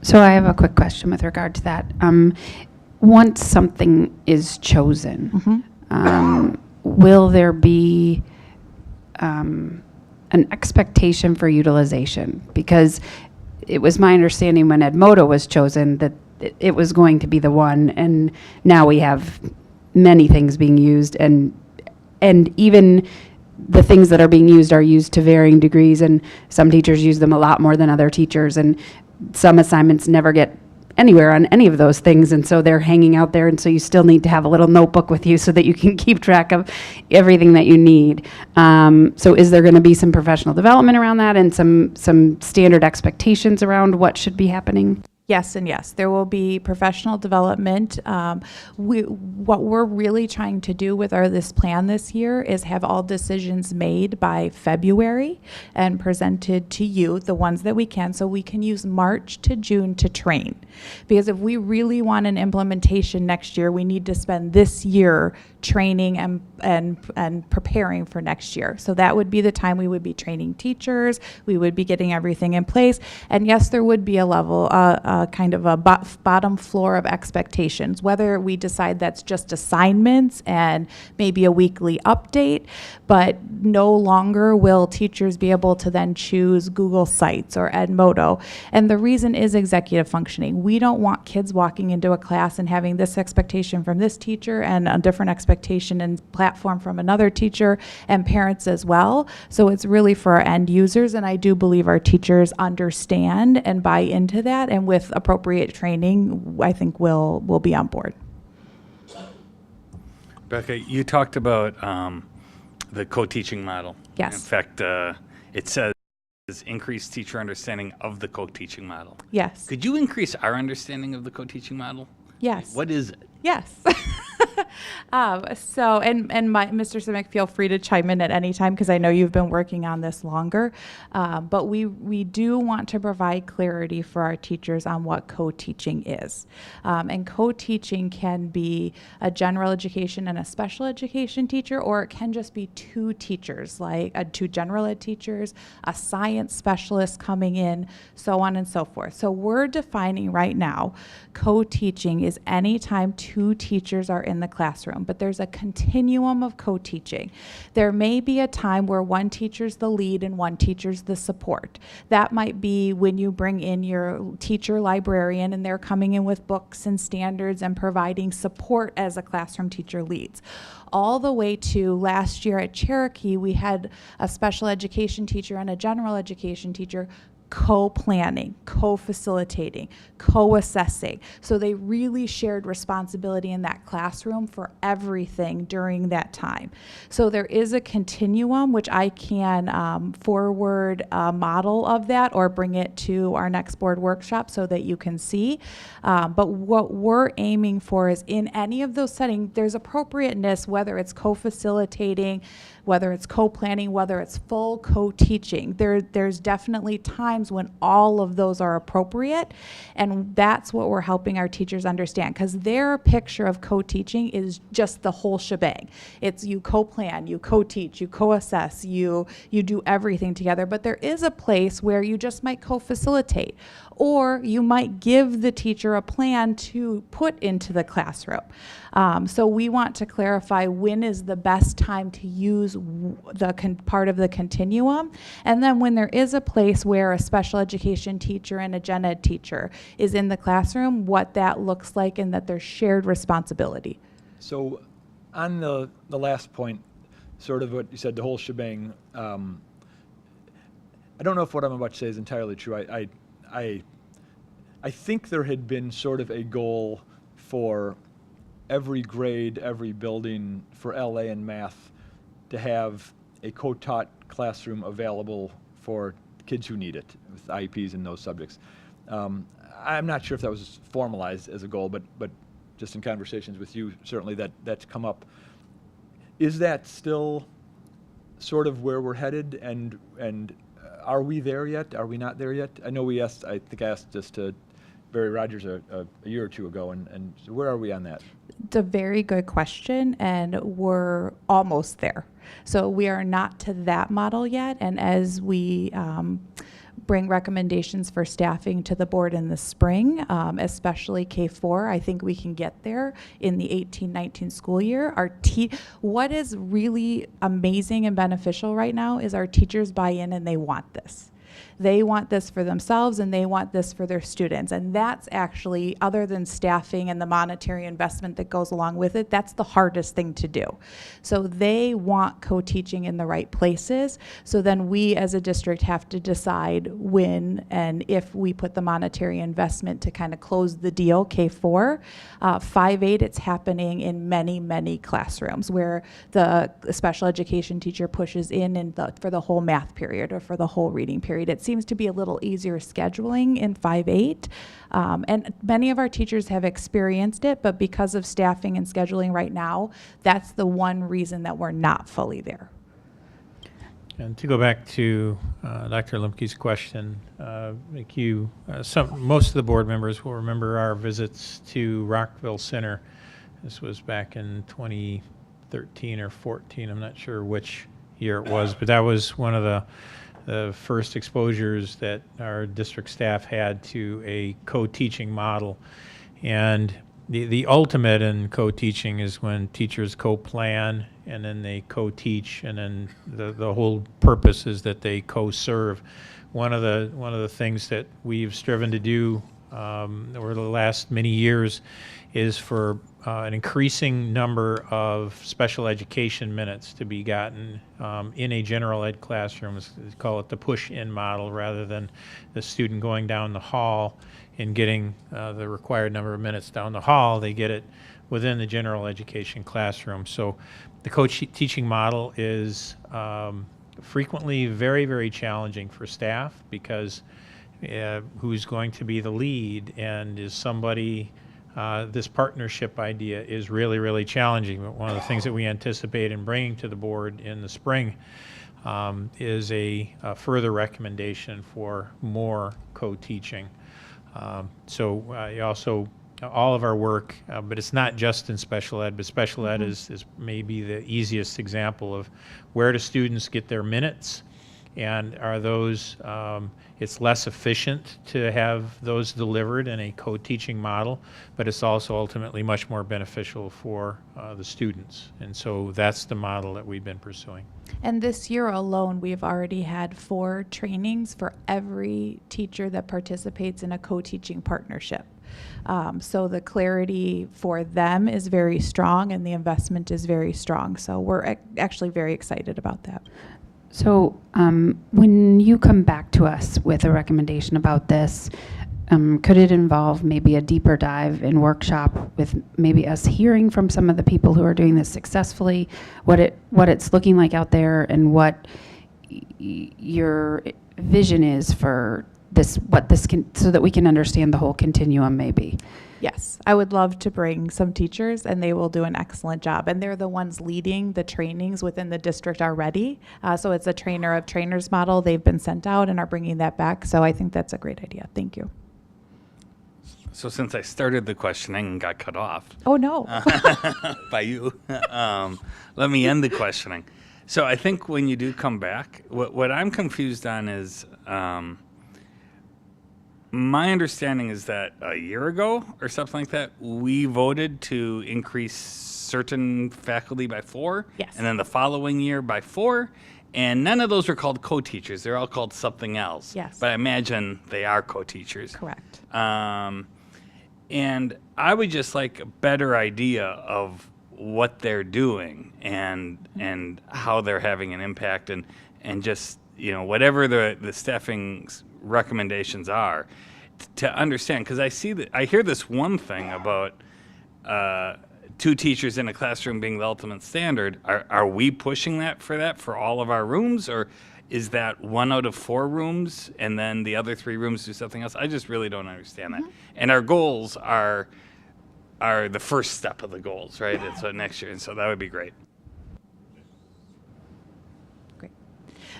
C: So I have a quick question with regard to that. Once something is chosen, will there be an expectation for utilization? Because it was my understanding when Edmodo was chosen that it was going to be the one, and now we have many things being used, and even the things that are being used are used to varying degrees, and some teachers use them a lot more than other teachers, and some assignments never get anywhere on any of those things, and so they're hanging out there, and so you still need to have a little notebook with you so that you can keep track of everything that you need. So is there going to be some professional development around that, and some standard expectations around what should be happening?
M: Yes and yes. There will be professional development. What we're really trying to do with this plan this year is have all decisions made by February and presented to you, the ones that we can, so we can use March to June to train. Because if we really want an implementation next year, we need to spend this year training and preparing for next year. So that would be the time we would be training teachers, we would be getting everything in place. And yes, there would be a level, kind of a bottom floor of expectations, whether we decide that's just assignments and maybe a weekly update, but no longer will teachers be able to then choose Google Sites or Edmodo. And the reason is executive functioning. We don't want kids walking into a class and having this expectation from this teacher and a different expectation and platform from another teacher and parents as well. So it's really for our end users, and I do believe our teachers understand and buy into that, and with appropriate training, I think we'll be on board.
J: Becca, you talked about the co-teaching model.
M: Yes.
J: In fact, it says increase teacher understanding of the co-teaching model.
M: Yes.
J: Could you increase our understanding of the co-teaching model?
M: Yes.
J: What is it?
M: Yes. Mr. Simic, feel free to chime in at any time because I know you've been working on this longer. But we do want to provide clarity for our teachers on what co-teaching is. And co-teaching can be a general education and a special education teacher, or it can just be two teachers, like two general ed teachers, a science specialist coming in, so on and so forth. So we're defining right now co-teaching is any time two teachers are in the classroom, but there's a continuum of co-teaching. There may be a time where one teacher's the lead and one teacher's the support. That might be when you bring in your teacher librarian and they're coming in with books and standards and providing support as a classroom teacher leads. All the way to last year at Cherokee, we had a special education teacher and a general education teacher co-planning, co-facilitating, co-assessing. So they really shared responsibility in that classroom for everything during that time. So there is a continuum, which I can forward a model of that or bring it to our next board workshop so that you can see. But what we're aiming for is in any of those settings, there's appropriateness, whether it's co-facilitating, whether it's co-planning, whether it's full co-teaching. There's definitely times when all of those are appropriate, and that's what we're helping our teachers understand, because their picture of co-teaching is just the whole shebang. It's you co-plan, you co-teach, you co-assess, you do everything together, but there is a place where you just might co-facilitate, or you might give the teacher a plan to put into the classroom. So we want to clarify when is the best time to use the part of the continuum, and then when there is a place where a special education teacher and a gen ed teacher is in the classroom, what that looks like and that there's shared responsibility. So
O: On the last point, sort of what you said, the whole shebang, I don't know if what I'm about to say is entirely true. I think there had been sort of a goal for every grade, every building for LA and math to have a co-taught classroom available for kids who need it with IEPs and those subjects. I'm not sure if that was formalized as a goal, but just in conversations with you, certainly that's come up. Is that still sort of where we're headed, and are we there yet? Are we not there yet? I know I think I asked this to Barry Rogers a year or two ago, and so where are we on that?
M: It's a very good question, and we're almost there. So we are not to that model yet, and as we bring recommendations for staffing to the board in the spring, especially K-4, I think we can get there in the 18-19 school year. What is really amazing and beneficial right now is our teachers buy in and they want this. They want this for themselves and they want this for their students. And that's actually, other than staffing and the monetary investment that goes along with it, that's the hardest thing to do. So they want co-teaching in the right places. So then we as a district have to decide when and if we put the monetary investment to kind of close the deal, K-4. 5-8, it's happening in many, many classrooms where the special education teacher pushes in for the whole math period or for the whole reading period. period. It seems to be a little easier scheduling in 5-8. And many of our teachers have experienced it, but because of staffing and scheduling right now, that's the one reason that we're not fully there.
K: And to go back to Dr. Lemke's question, most of the board members will remember our visits to Rockville Center. This was back in 2013 or 14. I'm not sure which year it was, but that was one of the first exposures that our district staff had to a co-teaching model. And the ultimate in co-teaching is when teachers co-plan and then they co-teach, and then the whole purpose is that they co-serve. One of the things that we've striven to do over the last many years is for an increasing number of special education minutes to be gotten in a general ed classroom. We call it the push-in model, rather than the student going down the hall and getting the required number of minutes down the hall. They get it within the general education classroom. So the co-teaching model is frequently very, very challenging for staff, because who's going to be the lead, and is somebody, this partnership idea is really, really challenging. But one of the things that we anticipate in bringing to the board in the spring is a further recommendation for more co-teaching. All of our work, but it's not just in special ed, but special ed is maybe the easiest example of where do students get their minutes, and are those, it's less efficient to have those delivered in a co-teaching model, but it's also ultimately much more beneficial for the students. And so that's the model that we've been pursuing.
M: And this year alone, we've already had 4 trainings for every teacher that participates in a co-teaching partnership. So the clarity for them is very strong, and the investment is very strong. So we're actually very excited about that.
C: So when you come back to us with a recommendation about this, could it involve maybe a deeper dive and workshop with maybe us hearing from some of the people who are doing this successfully, what it's looking like out there, and what your vision is for this, what this can, so that we can understand the whole continuum maybe?
M: Yes, I would love to bring some teachers, and they will do an excellent job. And they're the ones leading the trainings within the district already. So it's a trainer of trainers model. They've been sent out and are bringing that back. So I think that's a great idea. Thank you.
J: So since I started the questioning and got cut off.
M: Oh, no.
J: By you, let me end the questioning. So I think when you do come back, what I'm confused on is, my understanding is that a year ago or something like that, we voted to increase certain faculty by 4.
M: Yes.
J: And then the following year by 4. And none of those were called co-teachers. They're all called something else.
M: Yes.
J: But I imagine they are co-teachers.
M: Correct.
J: And I would just like a better idea of what they're doing and how they're having an impact, and just, you know, whatever the staffing recommendations are, to understand. Because I hear this one thing about 2 teachers in a classroom being the ultimate standard. Are we pushing that for all of our rooms, or is that 1 out of 4 rooms and then the other 3 rooms do something else? I just really don't understand that. And our goals are the first step of the goals, right? And so next year, and so that would be great.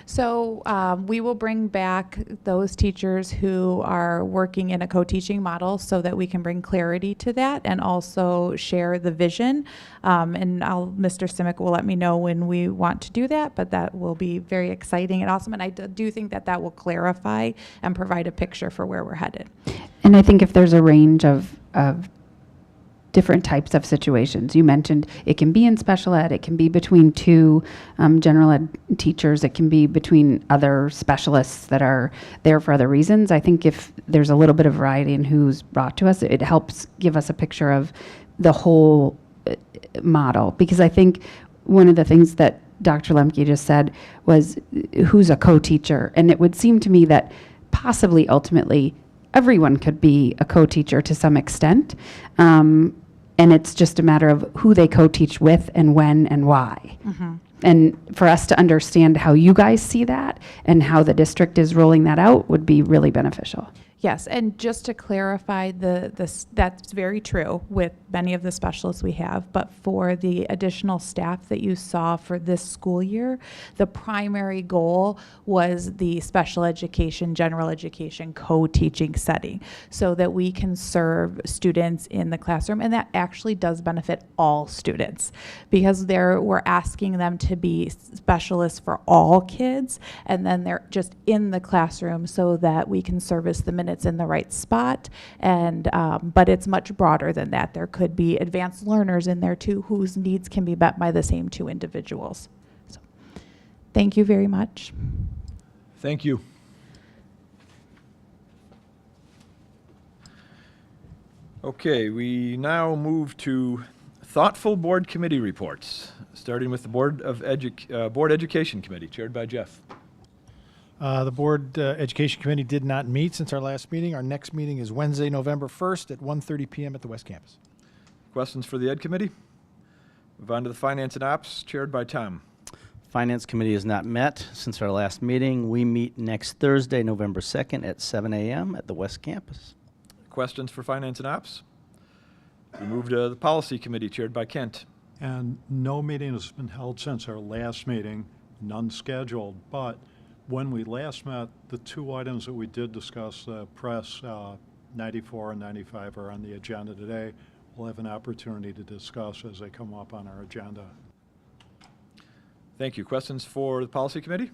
M: So we will bring back those teachers who are working in a co-teaching model, so that we can bring clarity to that and also share the vision. And Mr. Simic will let me know when we want to do that, but that will be very exciting and awesome. And I do think that will clarify and provide a picture for where we're headed.
C: And I think if there's a range of different types of situations. You mentioned it can be in special ed, it can be between 2 general ed teachers, it can be between other specialists that are there for other reasons. I think if there's a little bit of variety in who's brought to us, it helps give us a picture of the whole model. Because I think one of the things that Dr. Lemke just said was who's a co-teacher. And it would seem to me that possibly ultimately everyone could be a co-teacher to some extent. And it's just a matter of who they co-teach with and when and why. And for us to understand how you guys see that and how the district is rolling that out would be really beneficial.
M: Yes, and just to clarify, that's very true with many of the specialists we have, but for the additional staff that you saw for this school year, the primary goal was the special education, general education co-teaching setting so that we can serve students in the classroom, and that actually does benefit all students because we're asking them to be specialists for all kids, and then they're just in the classroom so that we can service the minutes in the right spot. And but it's much broader than that. There could be advanced learners in there too whose needs can be met by the same two individuals. So, thank you very much.
O: Thank you. Okay, we now move to thoughtful board committee reports, starting with the Board Education Committee, chaired by Jeff.
F: The Board Education Committee did not meet since our last meeting. Our next meeting is Wednesday, November 1st at 1:30 p.m. at the West Campus.
O: Questions for the Ed Committee? Move on to the Finance and Ops, chaired by Tom.
P: Finance Committee has not met since our last meeting. We meet next Thursday, November 2nd at 7 a.m. at the West Campus.
O: Questions for Finance and Ops? We move to the Policy Committee, chaired by Kent.
Q: And no meeting has been held since our last meeting, none scheduled, but when we last met, the two items that we did discuss, press 94 and 95 are on the agenda today. We'll have an opportunity to discuss as they come up on our agenda.
O: Thank you. Questions for the Policy Committee?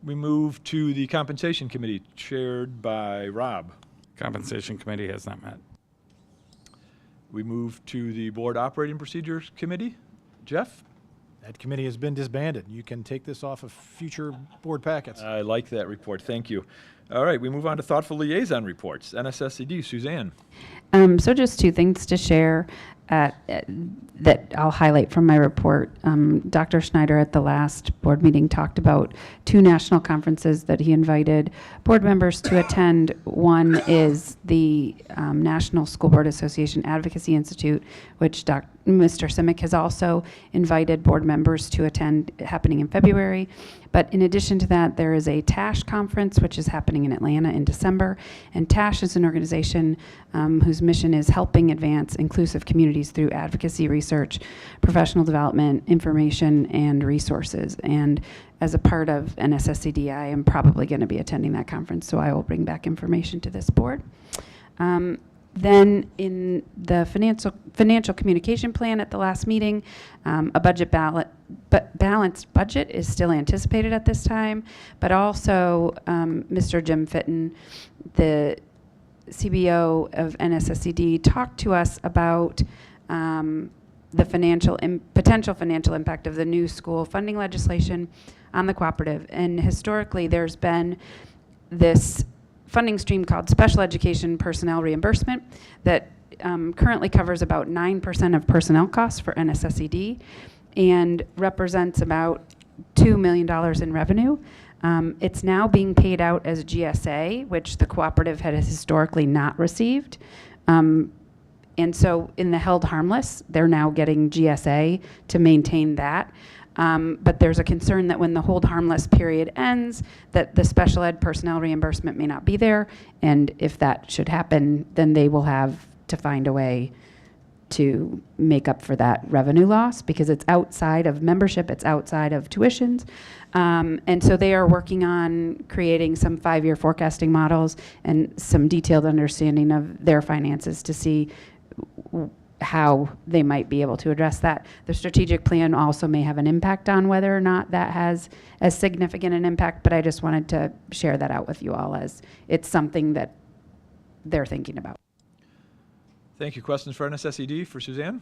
O: We move to the Compensation Committee, chaired by Rob.
J: Compensation Committee has not met.
O: We move to the Board Operating Procedures Committee. Jeff?
F: That committee has been disbanded. You can take this off of future board packets.
O: I like that report. Thank you. All right, we move on to Thoughtful Liaison Reports. NSSCD, Suzanne.
C: So just two things to share that I'll highlight from my report. Dr. Schneider at the last board meeting talked about two national conferences that he invited board members to attend. One is the National School Board Association Advocacy Institute, which Mr. Simic has also invited board members to attend, happening in February. But in addition to that, there is a TASH conference, which is happening in Atlanta in December. And TASH is an organization whose mission is helping advance inclusive communities through advocacy research, professional development, information, and resources. And as a part of NSSCD, I am probably going to be attending that conference, so I will bring back information to this board. Then in the financial communication plan at the last meeting, a balanced budget is still anticipated at this time, but also Mr. Jim Fitton, the CBO of NSSCD, talked to us about the potential financial impact of the new school funding legislation on the cooperative. And historically, there's been this funding stream called Special Education Personnel Reimbursement that currently covers about 9% of personnel costs for NSSCD and represents about $2 million in revenue. It's now being paid out as GSA, which the cooperative had historically not received. And so in the held harmless, they're now getting GSA to maintain that. But there's a concern that when the hold harmless period ends, that the special ed personnel reimbursement may not be there. And if that should happen, then they will have to find a way to make up for that revenue loss because it's outside of membership, it's outside of tuitions. And so they are working on creating some 5-year forecasting models and some detailed understanding of their finances to see how they might be able to address that. The strategic plan also may have an impact on whether or not that has as significant an impact, but I just wanted to share that out with you all as it's something that they're thinking about.
O: Thank you. Questions for NSSED for Suzanne?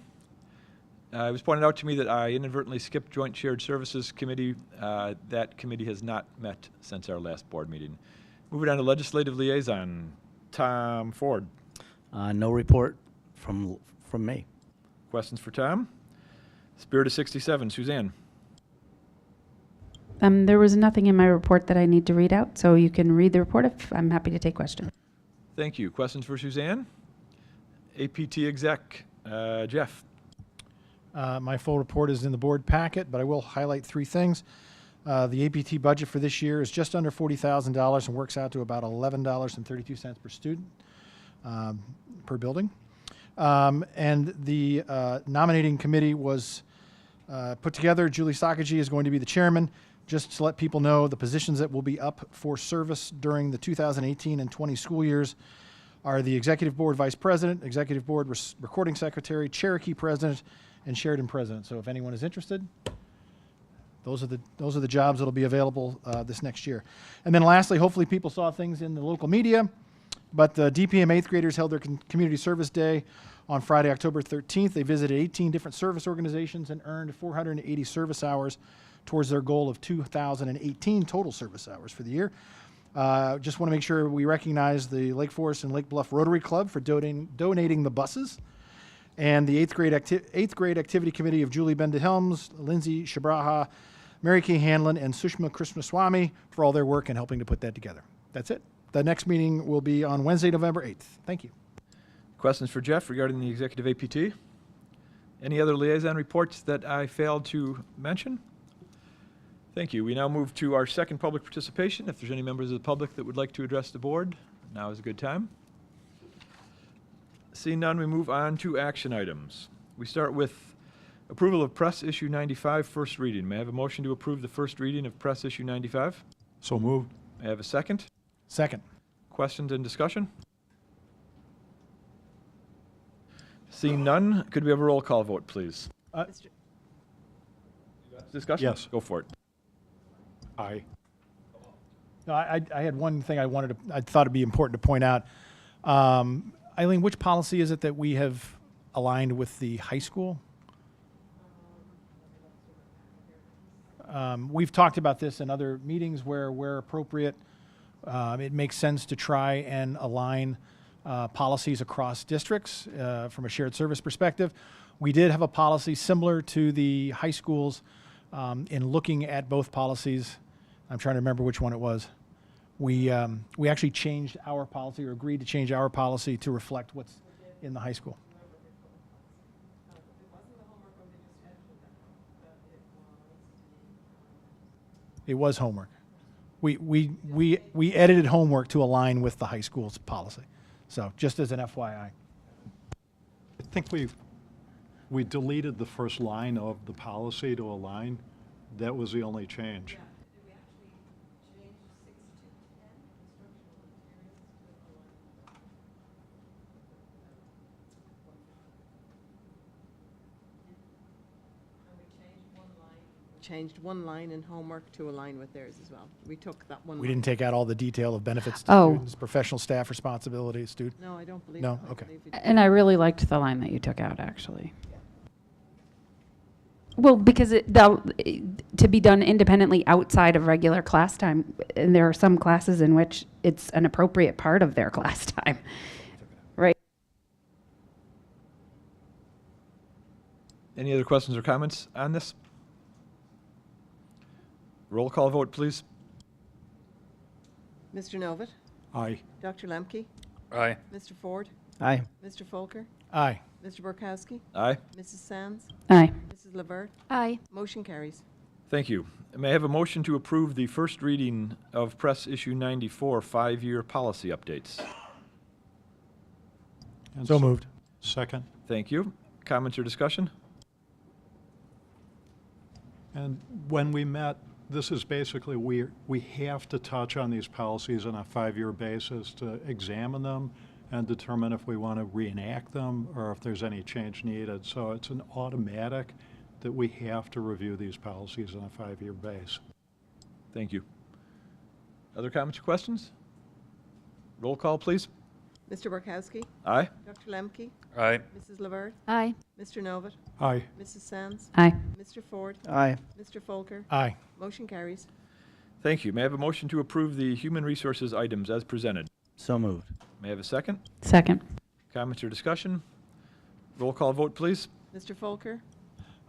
O: It was pointed out to me that I inadvertently skipped Joint Shared Services Committee. That committee has not met since our last board meeting. Moving on to Legislative Liaison, Tom Ford.
P: No report from me.
O: Questions for Tom? Spirit of 67, Suzanne.
C: There was nothing in my report that I need to read out, so you can read the report if I'm happy to take questions.
O: Thank you. Questions for Suzanne? APT Exec, Jeff.
F: My full report is in the board packet, but I will highlight 3 things. The APT budget for this year is just under $40,000 and works out to about $11.32 per student per building. And the nominating committee was put together. Julie Sakaji is going to be the chairman. Just to let people know, the positions that will be up for service during the 2018 and 20 school years are the Executive Board Vice President, Executive Board Recording Secretary, Cherokee President, and Sheridan President. So if anyone is interested, those are the jobs that will be available this next year. And then lastly, hopefully people saw things in the local media, but the DPM 8th graders held their Community Service Day on Friday, October 13th. They visited 18 different service organizations and earned 480 service hours towards their goal of 2,018 total service hours for the year. Just want to make sure we recognize the Lake Forest and Lake Bluff Rotary Club for donating the buses, and the 8th grade activity committee of Julie Benda-Helms, Lindsay Shabraha, Mary Kay Hanlon, and Sushma Krishnaswamy for all their work in helping to put that together. That's it. The next meeting will be on Wednesday, November 8th. Thank you.
O: Questions for Jeff regarding the executive APT? Any other liaison reports that I failed to mention? Thank you. We now move to our second public participation. If there's any members of the public that would like to address the board, now is a good time. Seeing none, we move on to action items. We start with approval of Press Issue 95, first reading. May I have a motion to approve the first reading of Press Issue 95?
Q: So moved.
O: May I have a second?
F: Second.
O: Questions and discussion? Seeing none, could we have a roll call vote, please? Discussion?
Q: Yes.
O: Go for it.
Q: Aye.
F: No, I had one thing I thought it'd be important to point out. Eileen, which policy is it that we have aligned with the high school? We've talked about this in other meetings where appropriate, it makes sense to try and align policies across districts from a shared service perspective. We did have a policy similar to the high schools in looking at both policies. I'm trying to remember which one it was. We actually changed our policy, or agreed to change our policy to reflect what's in the high school. It was homework. We edited homework to align with the high school's policy. So just as an FYI.
Q: I think we deleted the first line of the policy to align. That was the only change.
B: Changed one line in homework to align with theirs as well. We took that one.
F: We
B: line.
F: didn't take out all the detail of benefits to
C: Oh.
F: students, professional staff responsibilities, student.
B: No, I don't believe.
F: No?
B: I
F: Okay.
B: believe we
C: And I really liked the line that you took out, actually. Well, because to be done independently outside of regular class time, and there are some classes in which it's an appropriate part of their class time, right?
O: Any other questions or comments on this? Roll call vote, please.
B: Mr. Novit,
Q: Aye.
B: Dr. Lemke,
J: Aye.
B: Mr. Ford,
P: Aye.
B: Mr. Folker,
F: Aye.
B: Mr. Borkowski,
O: Aye.
B: Mrs. Sands,
C: Aye.
B: Mrs. Levert.
N: Aye.
B: Motion carries.
O: Thank you. May I have a motion to approve the first reading of Press Issue 94, 5-year policy updates?
Q: And
F: So moved.
Q: Second.
O: Thank you. Comments or discussion?
Q: And when we met, this is basically, we have to touch on these policies on a 5-year basis to examine them and determine if we want to reenact them or if there's any change needed. So it's an automatic that we have to review these policies on a 5-year base.
O: Thank you. Other comments or questions? Roll call, please.
B: Mr. Borkowski,
O: Aye.
B: Dr. Lemke,
J: Aye.
B: Mrs. Levert,
N: Aye.
B: Mr. Novit,
Q: Aye.
B: Mrs. Sands,
C: Aye.
B: Mr. Ford,
P: Aye.
B: Mr. Folker.
F: Aye.
B: Motion carries.
O: Thank you. May I have a motion to approve the human resources items as presented?
P: So moved.
O: May I have a second?
C: Second.
O: Comments or discussion? Roll call vote, please.
B: Mr. Folker,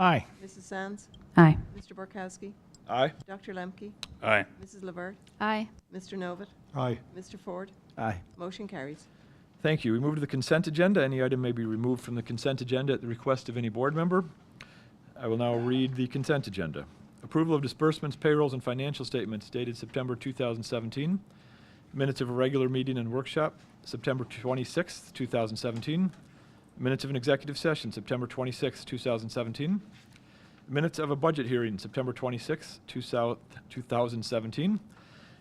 F: Aye.
B: Mrs. Sands,
C: Aye.
B: Mr. Borkowski,
O: Aye.
B: Dr. Lemke,
J: Aye.
B: Mrs. Levert,
N: Aye.
B: Mr. Novit,
Q: Aye.
B: Mr. Ford.
P: Aye.
B: Motion carries.
O: Thank you. We move to the consent agenda. Any item may be removed from the consent agenda at the request of any board member. I will now read the consent agenda. Approval of disbursements, payrolls, and financial statements dated September 2017. Minutes of a regular meeting and workshop, September 26th, 2017. Minutes of an executive session, September 26th, 2017. Minutes of a budget hearing, September 26th, 2017.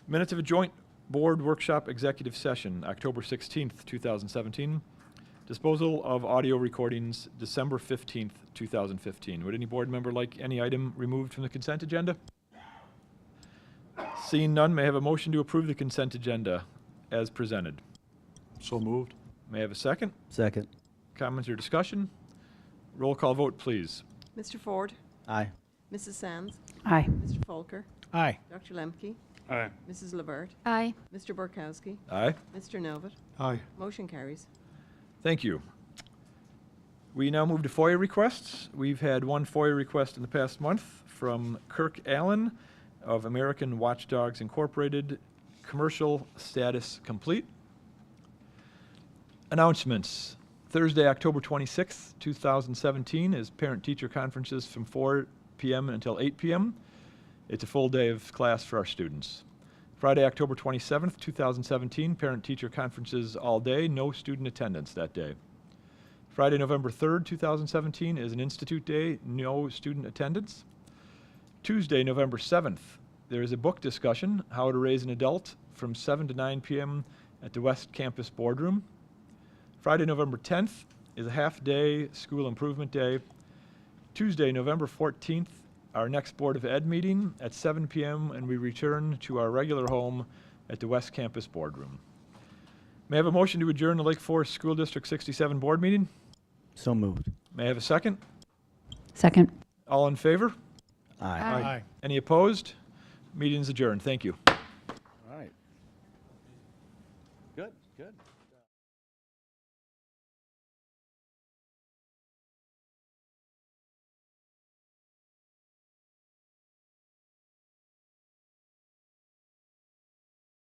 O: Minutes of a joint board workshop executive session, October 16th, 2017. Disposal of audio recordings, December 15th, 2015. Would any board member like any item removed from the consent agenda? Seeing none, may I have a motion to approve the consent agenda as presented?
Q: So moved.
O: May I have a second?
P: Second.
O: Comments or discussion? Roll call vote, please.
B: Mr. Ford?
P: Aye.
B: Mrs. Sands?
C: Aye.
B: Mr. Folker?
F: Aye.
B: Dr. Lemke?
J: Aye.
B: Mrs. LeVert?
N: Aye.
B: Mr. Borkowski?
O: Aye.
B: Mr. Novit?
Q: Aye.
B: Motion carries.
O: Thank you. We now move to FOIA requests. We've had one FOIA request in the past month from Kirk Allen of American Watchdogs Incorporated, commercial status complete. Announcements. Thursday, October 26th, 2017 is parent-teacher conferences from 4 p.m. until 8 p.m. It's a full day of class for our students. Friday, October 27th, 2017, parent-teacher conferences all day, no student attendance that day. Friday, November 3rd, 2017 is an institute day, no student attendance. Tuesday, November 7th, there is a book discussion, How to Raise an Adult, from 7 to 9 p.m. at the West Campus Boardroom. Friday, November 10th is a half-day school improvement day. Tuesday, November 14th, our next Board of Ed meeting at 7 p.m. and we return to our regular home at the West Campus Boardroom. May I have a motion to adjourn the Lake Forest School District 67 board meeting?
P: So moved.
O: May I have a second?
C: Second.
O: All in favor?
P: Aye.
Q: Aye.
O: Any opposed? Meeting's adjourned. Thank you.
P: All right. Good, good.